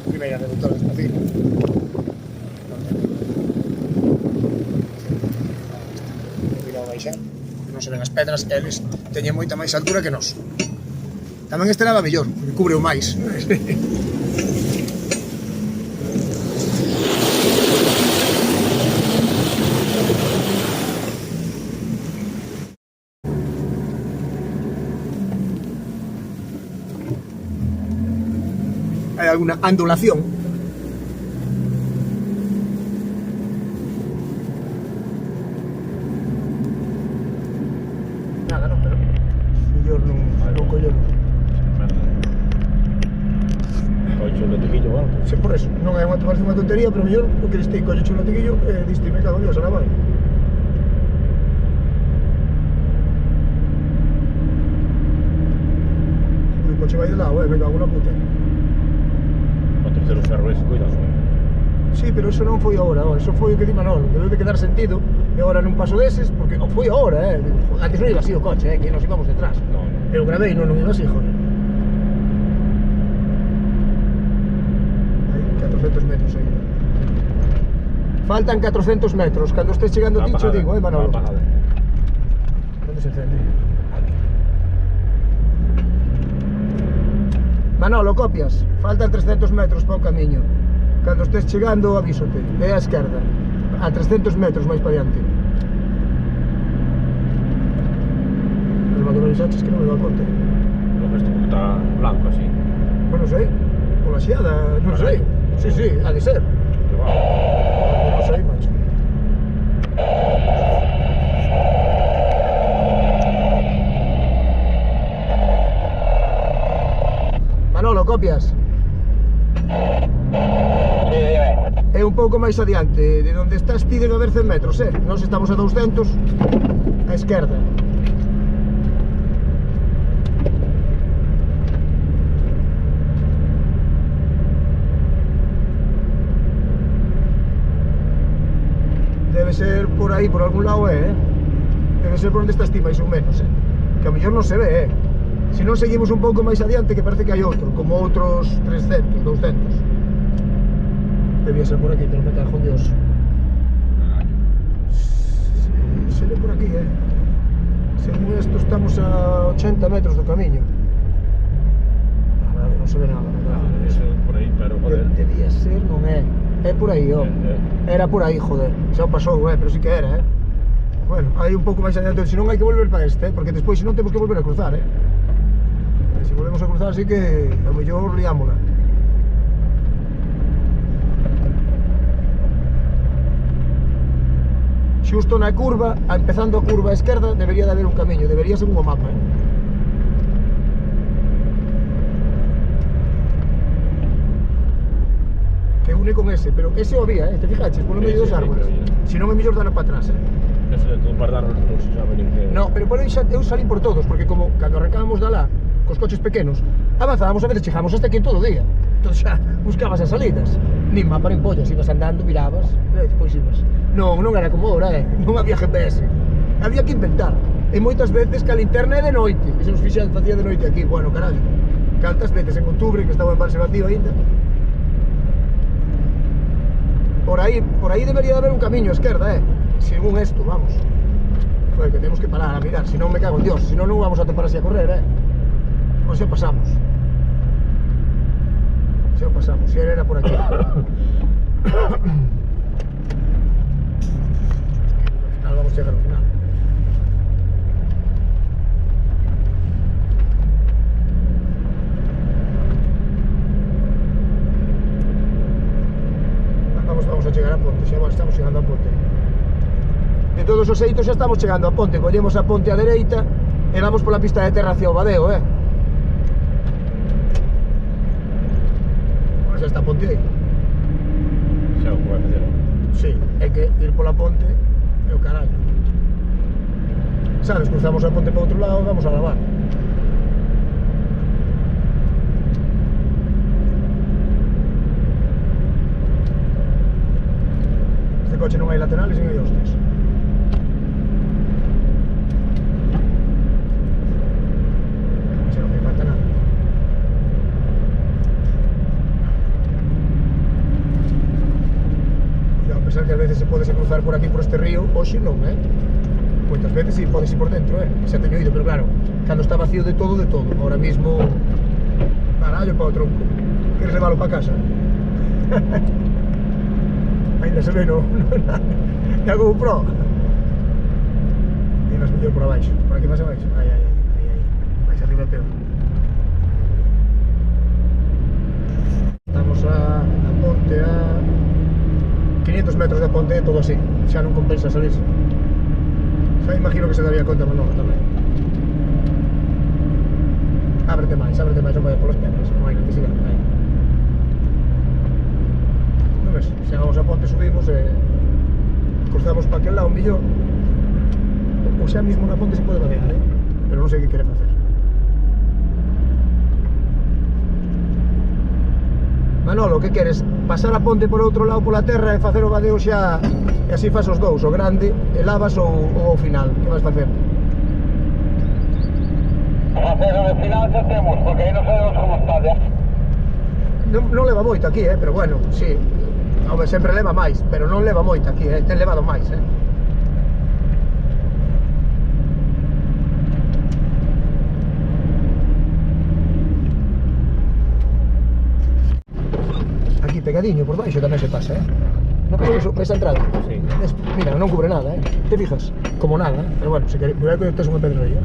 Primeira reductora desta fila. Cuidado baixar, que non se ven as pedras, eles teñen moita máis altura que nós. Tamén este lado mellor, porque cubre o máis. Hai alguna ondulación. Nada, non, pero mellor non collemos. Coche un latiguillo o algo. Sí, por eso, non é parece unha tontería, pero mellor o que este colle un latiguillo e diste, me cago en Dios, ahora vai. O coche vai de lado, me cago na puta. O terceiro ferro ese, cuidado. Sí, pero eso non foi agora, eso foi o que di Manolo, debeu de quedar sentido, e agora non paso deses, porque foi agora, digo, antes non iba así o coche, que nos íbamos detrás. No, Eu gravei, non iba así, joder. Hai 400 metros aí. Faltan 400 metros, cando estés chegando a ti, xo digo, Manolo. Onde se encende? Aquí. Manolo, copias, faltan 300 metros para o camiño. Cando estés chegando, avísote, é a esquerda, a 300 metros máis para diante. Mas que non avisaches que non me dou conta. Lo ves porque está blanco así. Bueno, non sei, pola xiada, non sei. Sí, sí, ha de ser. Que va. Non sei, macho. Manolo, copias? É un pouco máis adiante, de onde estás ti debe haber 100 metros, Nós estamos a 200, a esquerda. Debe ser por aí, por algún lado, Debe ser por onde estás ti, máis ou menos, Que a mellor non se ve, Se non seguimos un pouco máis adiante, que parece que hai outro, como outros 300, 200. Debía ser por aquí, pero me cago en Dios. Se ve por aquí, Según esto estamos a 80 metros do camiño. Non se ve nada, me cago en Dios. Eso por aí, pero joder. Debía ser, non é. É por aí, Era por aí, joder. Xa o pasou, pero sí que era, Bueno, hai un pouco máis adiante, se non hai que volver para este, porque despois se non temos que volver a cruzar, Se volvemos a cruzar, sí que a mellor liámola. Xusto na curva, empezando a curva a esquerda, debería de haber un camiño, debería ser un mapa, Que une con ese, pero ese o había, te fijaches, polo medio dos árboles. Se non é mellor dalo para atrás, Eso de todo para darnos non se sabe nin que... No, pero por aí xa eu salín por todos, porque como cando arrancábamos de lá, cos coches pequenos, avanzábamos a veces chegábamos hasta aquí en todo o día. Entón xa buscabas as salidas. Nin mapa nin pollas, ibas andando, mirabas, e despois ibas. Non era como ahora, non había GPS. Había que inventar. E moitas veces que a linterna é de noite, e se nos facía de noite aquí, bueno, carallo. Cantas veces en outubro, que estaba en Valse Vacío aínda. Por aí debería de haber un camiño a esquerda, según esto, vamos. Joder, que temos que parar a mirar, se non me cago en Dios, se non vamos a topar así a correr, Pois xa pasamos. Xa pasamos, se era por aquí. Al final vamos a chegar ao final. Vamos a chegar a ponte, xa estamos chegando a ponte. De todos os xeitos xa estamos chegando a ponte, collemos a ponte a dereita e vamos pola pista de terra hacia o Badeo, Xa está a ponte aí. Xa o que vai facer. Sí, é que ir pola ponte é o carallo. Sabes, cruzamos a ponte para outro lado e vamos a lavar. coche non hai laterales e non hai hostias. Xa non me falta nada. Cuidado, a pesar que a veces se pode cruzar por aquí por este río, hoxe non, moitas veces si podes ir por dentro, xa teño ido, pero claro, cando está vacío de todo, ahora mismo, carallo pa o tronco, queres leválo pa casa? Ainda se ve na GoPro. E nas mellor por abaixo, por aquí máis abaixo, aí, máis arriba é peor. Estamos a ponte a 500 metros da ponte, todo así, xa non compensa salirse. Xa imagino que se daría conta Manolo tamén. Ábrete máis, non vai polas pedras, non hai necesidade. Non ves? Chegamos a ponte, subimos e cruzamos para aquel lado un millón. O xa mismo na ponte se pode vadear, pero non sei que quere facer. Manolo, que queres? Pasar a ponte por outro lado pola terra e facer o vadeo xa e así faz os dous, o grande, e lavas ou o final, que vas facer? Facer o final que temos, porque aí non sabemos como está ya. Non leva moito aquí, pero bueno, sí. Home, sempre leva máis, pero non leva moito aquí, ten levado máis, Aquí pegadiño por baixo tamén se pasa, Non pasamos esa entrada? Sí. Mira, non cubre nada, Te fijas? Como nada, pero bueno, se queres, cuidado que tes unha pedrería.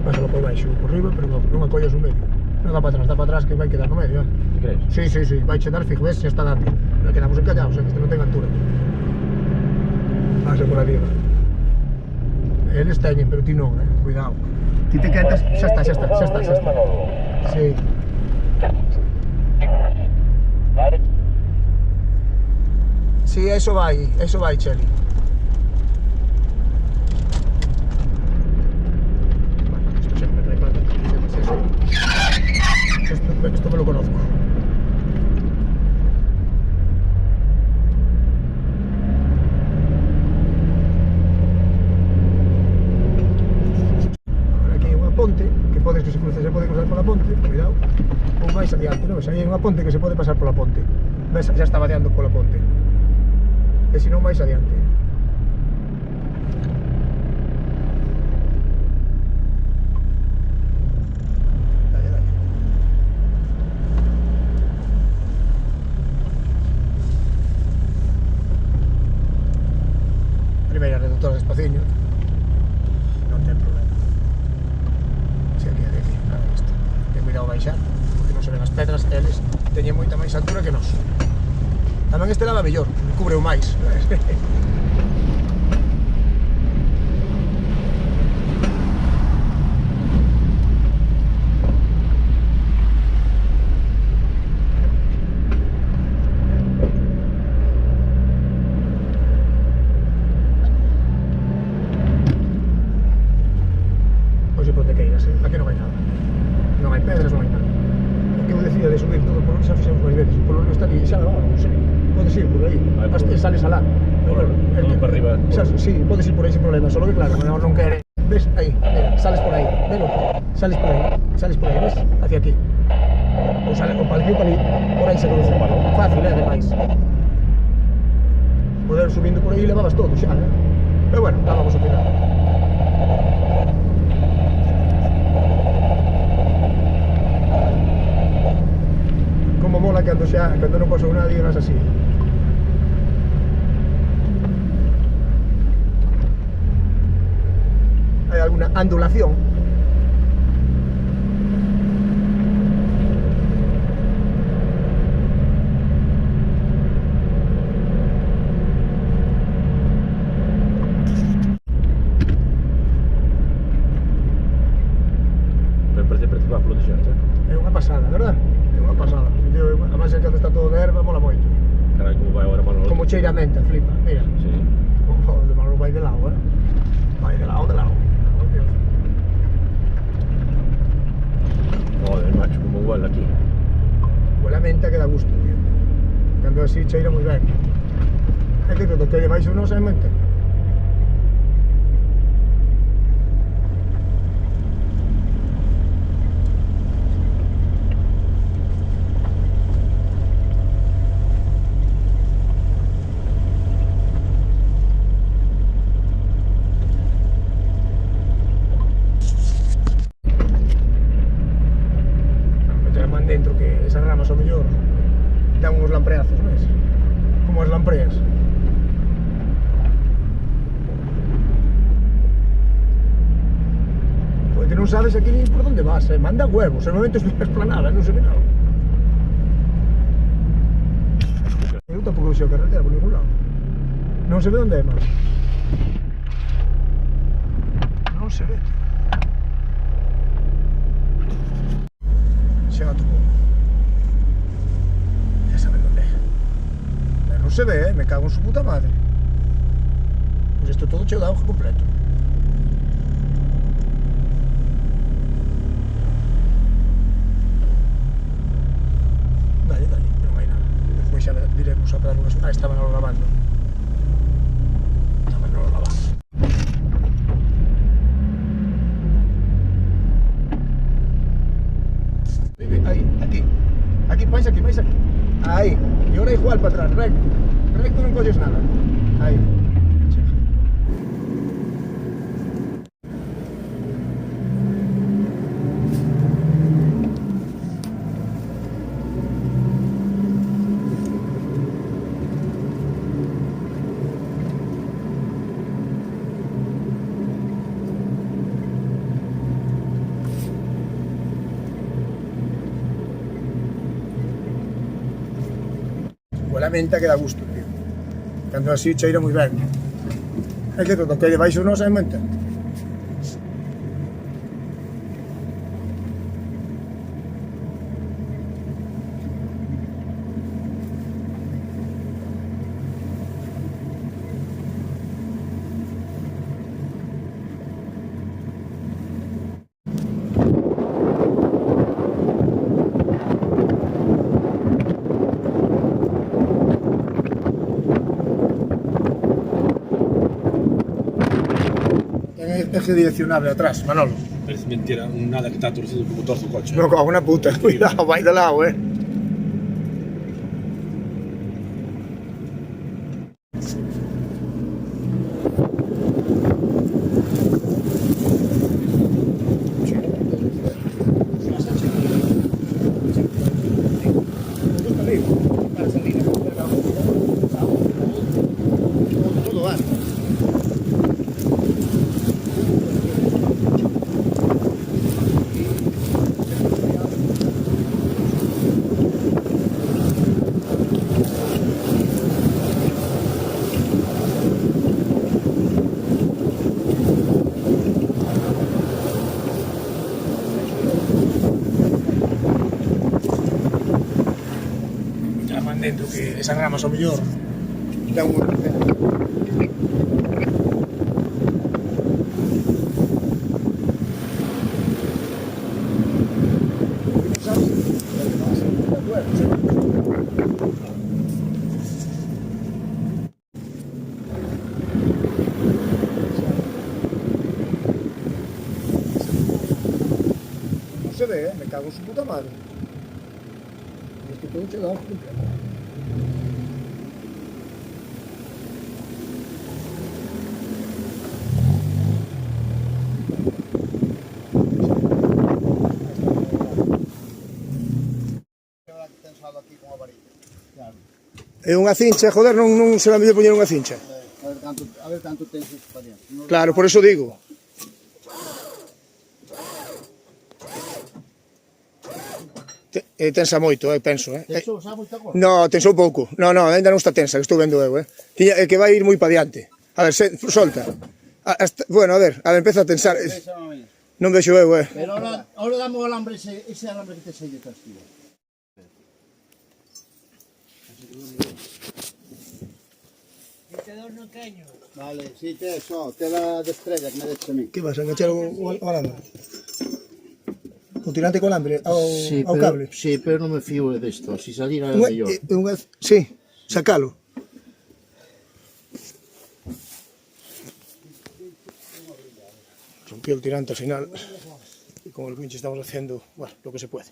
Pásalo por baixo, por riba, pero non acollas no medio. Non dá para atrás, que vai quedar no medio, Crees? Sí, vai che dar fijo, ves, xa está dando. Non quedamos encallados, que este non ten altura. Pasa por arriba. Eles teñen, pero ti non, cuidado. Ti te quedas, xa está. Sí. Vale. Sí, eso vai, Cheli. Bueno, esto siempre me trae para esto me lo conozco. Ahora aquí hai unha ponte que se pode cruzar pola ponte, cuidado. Ou máis adiante, non? Aí hai unha ponte que se pode pasar pola ponte. Ves, xa está vadeando pola ponte. E se non máis adiante. Dale. Primeira reductora despaciño. Non ten problema. Se aquí, nada disto. Ten cuidado baixar, porque non se ven as pedras, eles teñen moita máis altura que nós. Tamén este lava mellor, cubreu máis. Pois por onde queiras, aquí non hai nada. Non hai pedras, non hai nada. O que eu decía de subir todo por onde xa fixemos máis veces. Por onde está ali, xa lavaba, non sei. Podes ir por aí, hasta sales alá. Todo para arriba. Sí, podes ir por aí sin problema, solo que claro, non quere. Ves aí, mira, sales por aí, velo, sales por aí, ves? Hacia aquí. Ou sale o palillo para ali, por aí se cruza. Fácil, ademais. Poder subindo por aí levabas todo xa, Pero bueno, lá vamos ao final. Como mola cando non pasou nadie vas así. Hai alguna ondulación. Me parece principal polo deserto, É unha pasada, verdad? É unha pasada. Además, cando está todo de erva, mola moito. Carai, como vai agora Manolo? Como cheira a menta, flipa, mira. Sí. Joder, Manolo vai de lado, Vai de lado. Oh, Dios. Joder, macho, como huele aquí. Huele a menta que dá gusto, tío. Cando así cheira moi ben. É que todo o que hai debaixo non sabe mente. Man dentro que esas ramas ao mellor dan uns lampreazos, non es? Como as lampreas. Pois que non sabes aquí nin por onde vas, manda huevos, en momento es esplanada, non se ve nada. Eu tampouco vexo a carretera por ningún lado. Non se ve onde é, máis. Non se ve, tío. Chega tu pouco. Ya saben onde é. Pero non se ve, me cago en su puta madre. Pois isto todo cheo de auge completo. Dale, dale, que non hai nada. Despois xa diremos a dar unhas... Ah, estaban lo lavando. Estaban lo lavando. Ahí, aquí, vais aquí. Ahí, y ahora igual para atrás, recto non colles nada. Ahí. La menta que dá gusto, tío. Cando así cheira moi ben. É que todo o que hai debaixo non sabe menta. Eje direccionable atrás, Manolo. Parece mentira, nada que está torcido como torce o coche. No, cago na puta, cuidado, vai de lado, dentro que esas ramas ao mellor dan un... Non se ve, me cago en su puta madre. Isto todo chegado completo. É unha cincha, joder, non se va mellor poñer unha cincha. A ver canto tens de experiencia. Claro, por eso digo. Tensa moito, penso, Tensou xa moita cosa? No, tensou pouco. No, ainda non está tensa, que estou vendo eu, É que vai ir moi pa diante. A ver, solta. Bueno, a ver, empeza a tensar. Non vexo eu, Pero ahora dame o alambre, ese alambre que te sei detrás, tío. Te non teño. Vale, si te la de estrella que me deches a mí. Que vas a enganchar o alambre? O tirante co alambre ao cable? Sí, pero non me fío desto, si salira mellor. Sí, sacalo. rompió el tirante al final y con el winch estamos haciendo, bueno, lo que se puede.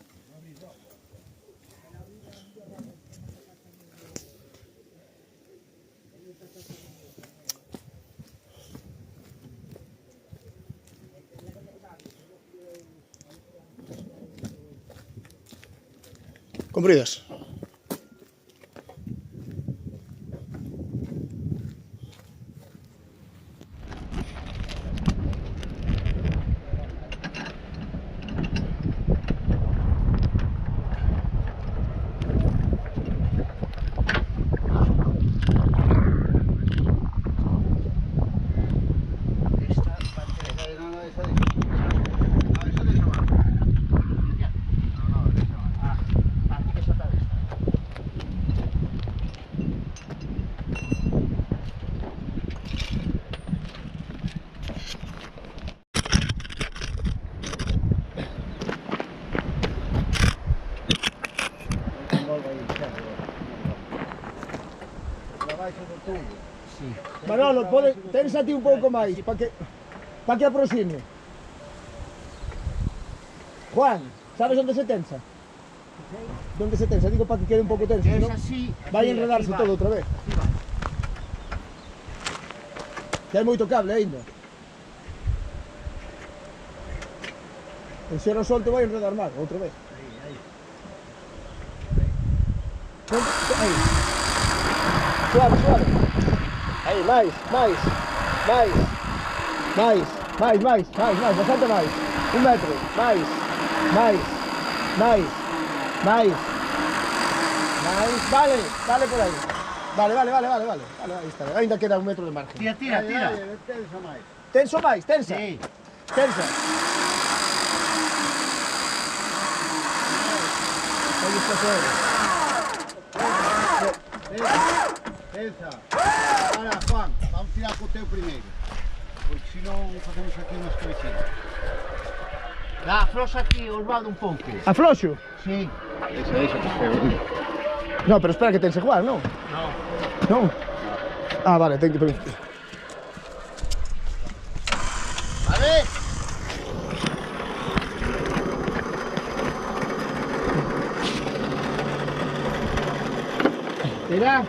Compridas. Manolo, tensa a ti un pouco máis para que aproxime. Juan, sabes onde se tensa? Onde se tensa? Digo para que quede un pouco tenso, ¿no? Vai enredarse todo outra vez. Que hai moito cable aínda. E se non solte vai enredar máis, outra vez. Aí. Suave, suave. Aí, máis, bastante máis. 1 metro, máis. Vale por aí. Vale, aí está. Ainda queda 1 metro de margen. Tira. Tensa máis. Tenso máis, tensa. Sí. Tensa. Aí está todo. Tensa. Ahora, Juan, vamos tirar co teu primeiro. Porque senón facemos aquí unha escabechina. Dá, afloxa aquí, Osvaldo, un pouco. Afloxo? Sí. Eso, que feo. No, pero espera que tense Juan, non? Non. Ah, vale, ten que permitir. Vale. Tira.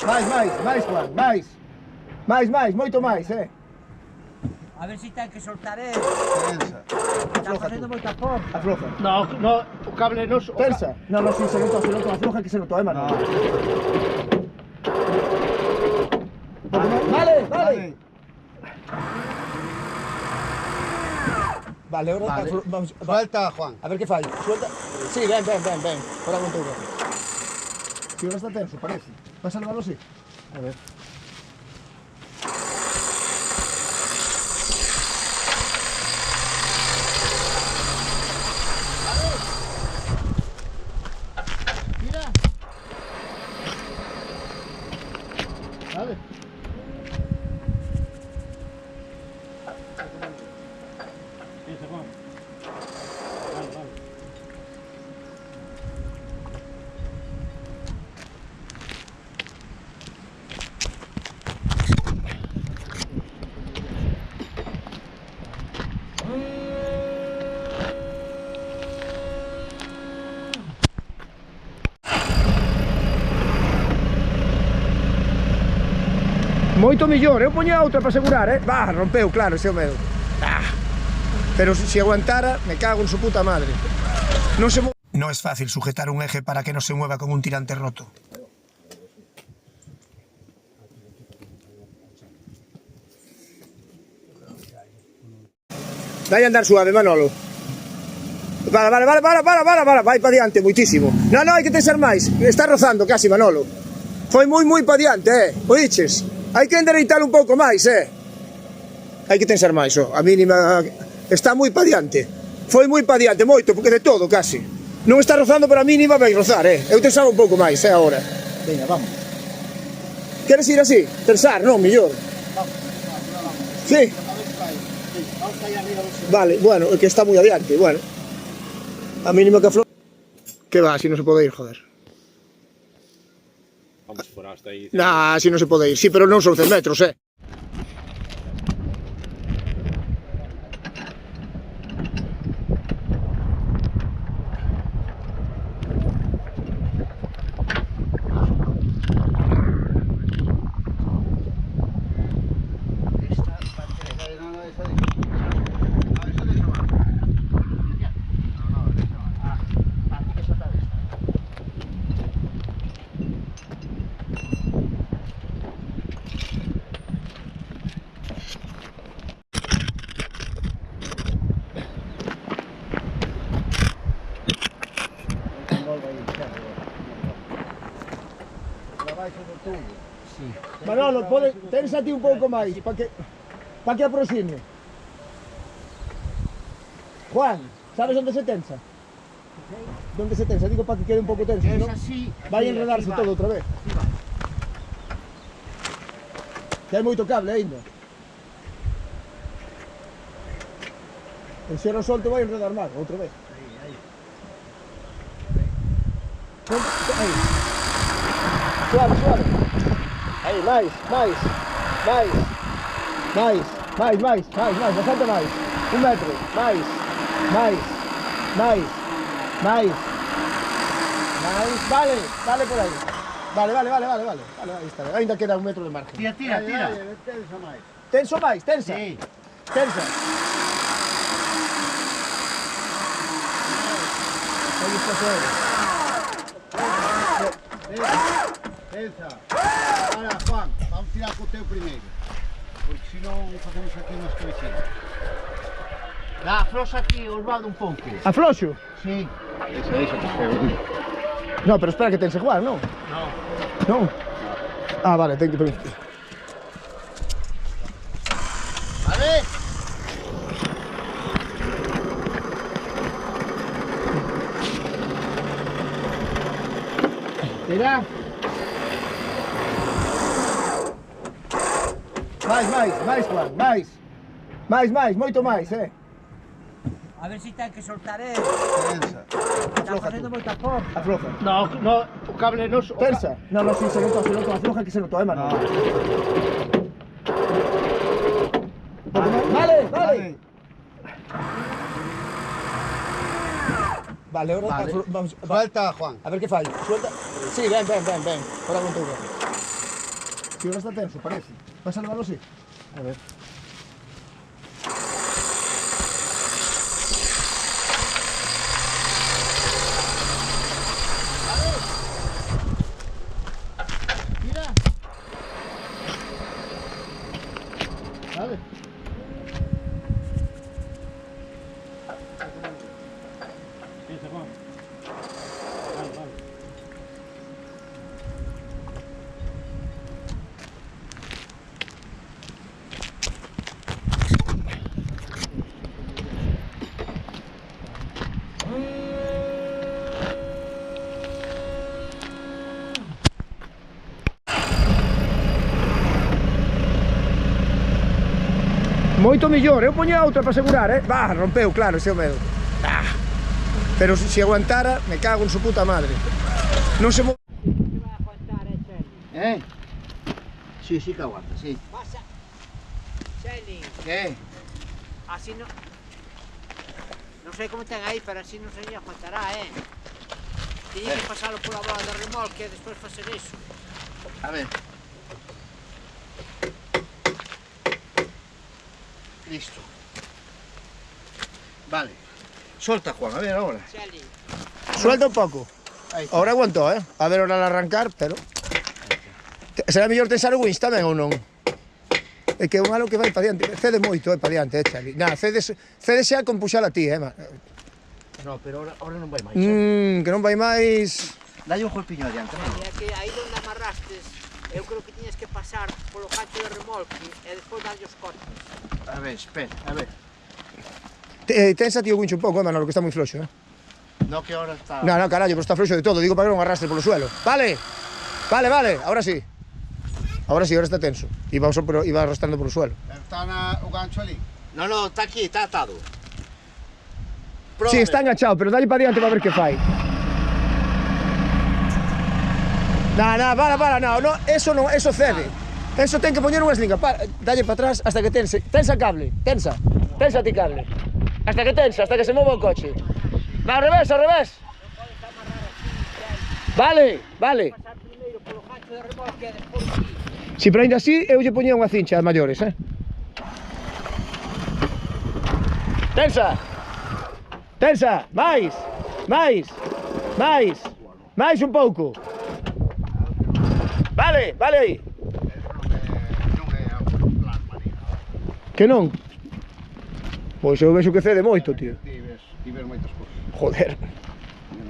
Mais, Juan, máis, moito máis, A ver se ten que soltar Tensa. Está facendo moita forza. Afloja. No, o cable no... Tensa. No, sí, se nota, afloja que se nota, Manuel. Vale. Vale, ahora vamos. Suelta, Juan. A ver qué falla. Suelta. Sí, ven. Ahora aguanta uno. Si ahora está tenso, parece. ¿Vas a salvarlo así? A ver. Mira. Vale. Moito mellor, eu poñía outra para asegurar, rompeu, claro, ese é o medo. Pero se aguantara, me cago en su puta madre. No es fácil sujetar un eje para que no se mueva con un tirante roto. Vai a andar suave, Manolo. Vale, vai para diante, muitísimo. No, hai que tensar máis, está rozando casi, Manolo. Foi moi para diante, oíches? Hai que endereitar un pouco máis, Hai que tensar máis, a mínima está moi para diante. Foi moi para diante, moito, porque de todo, casi. Non está rozando, pero a mínima vai rozar, Eu tensaba un pouco máis, agora. Venga, vamos. Queres ir así? Tensar, non, mellor. Sí? Vale, bueno, é que está moi adiante, bueno. A mínima que afloja. Que va, así non se pode ir, joder. Vamos por hasta aí. Nah, así non se pode ir. Sí, pero non son 100 metros, Manolo, tensa ti un pouco máis, para que aproxime. Juan, sabes onde se tensa? Onde se tensa? Digo para que quede un pouco tenso, ¿no? Vai a enredarse todo outra vez. Que hai moito cable ainda. E se non solto vai a enredar máis, outra vez. Aí. Suave, suave. Aí, máis, bastante máis. 1 metro, máis. Vale por aí. Vale, aí está, ainda queda 1 metro de margen. Tira. Tensa máis. Tenso máis, tensa. Sí. Tensa. Aí está suave. Tensa. Ahora, Juan, vamos tirar co teu primeiro. Porque senón facemos aquí unha escabechina. Dá, afloxa aquí, Osvaldo, un pouco. Afloxo? Sí. Esa que feo. No, pero espera que tense Juan, non? Non. Ah, vale, ten que permitir. Vale. Tira. Mais, Juan, máis, moito máis, A ver si ten que soltar Tensa. Está facendo moita forza. Afloja. No, o cable non... Tensa. No, sí, se nota, afloja que se nota, Manolo. Vale. Vale, ahora vamos. Suelta, Juan. A ver que falla. Suelta. Sí, ven. Ahora con todo. Si ahora está tenso, parece. ¿Vas a salvarlo así? A ver. Mira. Vale. Moito mellor, eu poñía outra para asegurar, Va, rompeu, claro, ese é o medo. Pero se aguantara, me cago en su puta madre. Non se mo... Que vai aguantar, Cheli? Sí, que aguanta, sí. Pasa. Cheli, ¿Qué? así no... Non sei como ten aí, pero así non se aguantará, Tiña que pasalo pola bola de remolque e despois facer iso. A ver. Listo. Vale. Solta, Juan, a ver ahora. Cheli, Suelta un pouco. Ahí está. Ahora aguantou, A ver ahora al arrancar, pero... Será mellor tensar o wins tamén ou non? É que é un malo que vai para diante. Cede moito, para diante, Chali. Cede xa con puxar a ti, No, pero ahora non vai máis. Que non vai máis... Dalle un golpiño adiante. Cheli, é que aí onde amarrastes, eu creo que tiñas que pasar polo gancho de remolque e despois darlle os cortes. A ver, espera, a ver. Tensa ti o wincho un pouco, Manolo, que está moi floxo, No, que ahora está... No, carallo, pero está floxo de todo. Digo para que non arrastre polo suelo. Vale, ahora sí. Ahora está tenso. Iba arrastrando polo suelo. Está o gancho ali? No, está aquí, está atado. Sí, está enganchado, pero dalle para diante para ver que fai. Para, no, eso cede. Eso ten que poñer unha slinga, dalle para atrás hasta que tensa cable, tensa ti cable. Hasta que se mova o coche. Va, ao revés. Vale. Pasar primeiro polo gancho de remolque e despois aquí. Si, pero ainda así, eu lle poñía unha cincha a maiores, Tensa, máis un pouco. Vale aí. Non é a plasma ni nada. Que non? Pois eu vexo que cede moito, tío. Ti ves moitas cousas. Joder.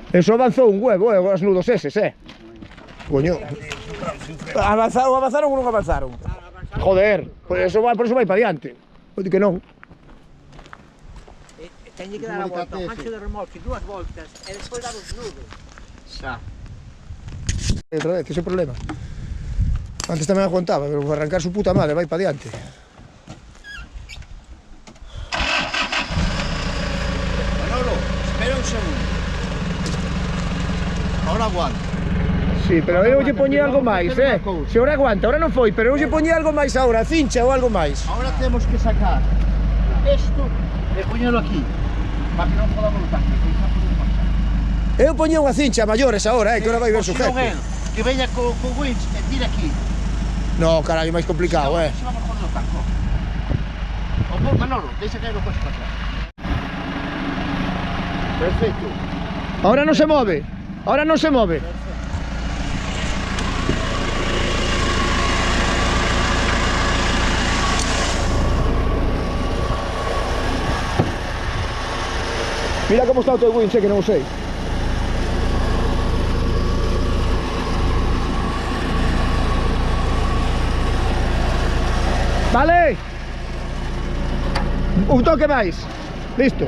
Eso avanzou un huevo, os nudos eses, Coño. Avanzaron ou non avanzaron? Joder, por eso vai para diante. Oi que non. Teñe que dar a volta ao gancho de remolque 2 voltas e despois dar os nudos. Xa. Outra vez, ese é o problema. Antes tamén aguantaba, pero por arrancar su puta madre vai para diante. Manolo, espera un segundo. Ahora aguanta. Sí, pero eu lle poñía algo máis, Se ahora aguanta, ahora non foi, pero eu lle poñía algo máis agora, cincha ou algo máis. Ahora temos que sacar esto e poñelo aquí. Para que non podamos lutar, que xa podemos pasar. Eu poñía unha cincha maiores agora, que ahora vai ver su Se non jefe. que veña co winch e tira aquí. No, carallo, máis complicado, Se vamos joder o tanco. O Manolo, deixa caer o coche para atrás. Perfecto. Ahora non se move. Mira como está o teu winch, que non o sei. Vale. Un toque máis. Listo.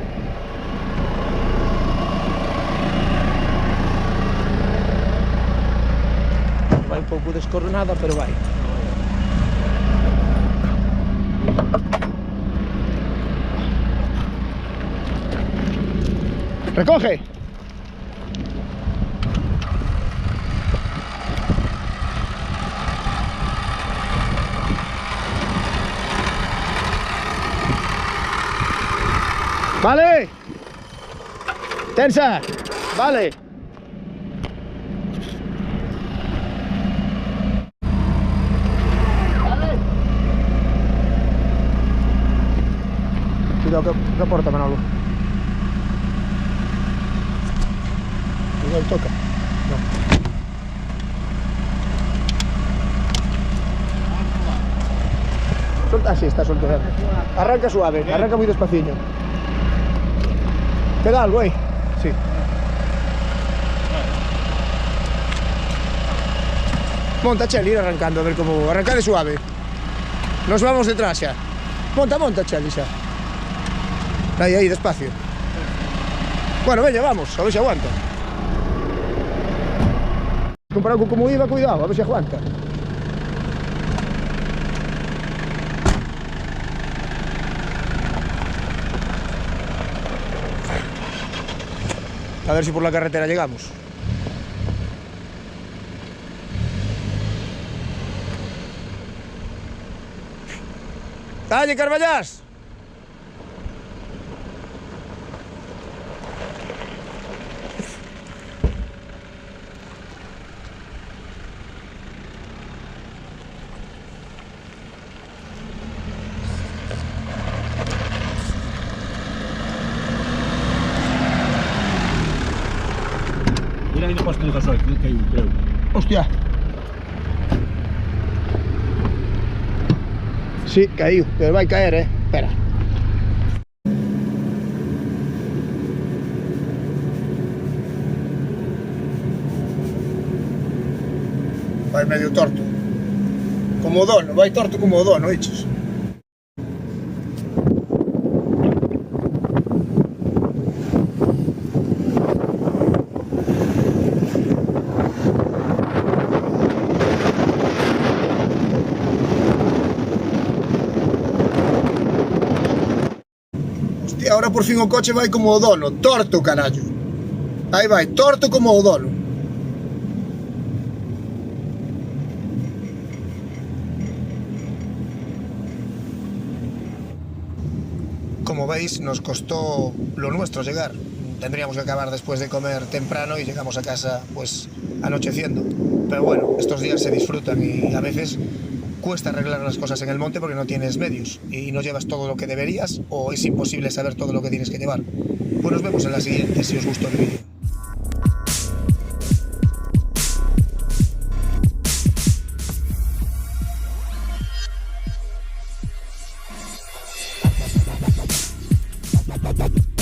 Vai un pouco descoordenada, pero vai. Recoge. Vale. Tensa. Vale. Cuidado que porta, Manolo. Cuidado, toca. No. Solta, así está suelto. Arranca suave, arranca muy despaciño. ¿Queda algo ahí? Sí. Monta, Cheli, ir arrancando, a ver cómo... Arranca de suave. Nos vamos detrás ya. Monta, Cheli, ya. Ahí, despacio. Bueno, venga, vamos, a ver si aguanta. Comparado con cómo iba, cuidado, a ver si aguanta. A ver si por la carretera llegamos. ¡Dale, Carballás! Mira aí no posto do gasoil, que caiu, creo. Hostia. Sí, caiu, pero vai caer, Espera. Vai medio torto. Como o dono, vai torto como o dono, eches. Ahora por fin o coche vai como o dono, torto, carallo. Aí vai, torto como o dono. como veis, nos costó lo nuestro llegar. Tendríamos que acabar después de comer temprano y llegamos a casa pues anocheciendo. Pero bueno, estos días se disfrutan y a veces cuesta arreglar las cosas en el monte porque no tienes medios y no llevas todo lo que deberías o es imposible saber todo lo que tienes que llevar. Pues nos vemos en la siguiente si os gustó el vídeo. Bye.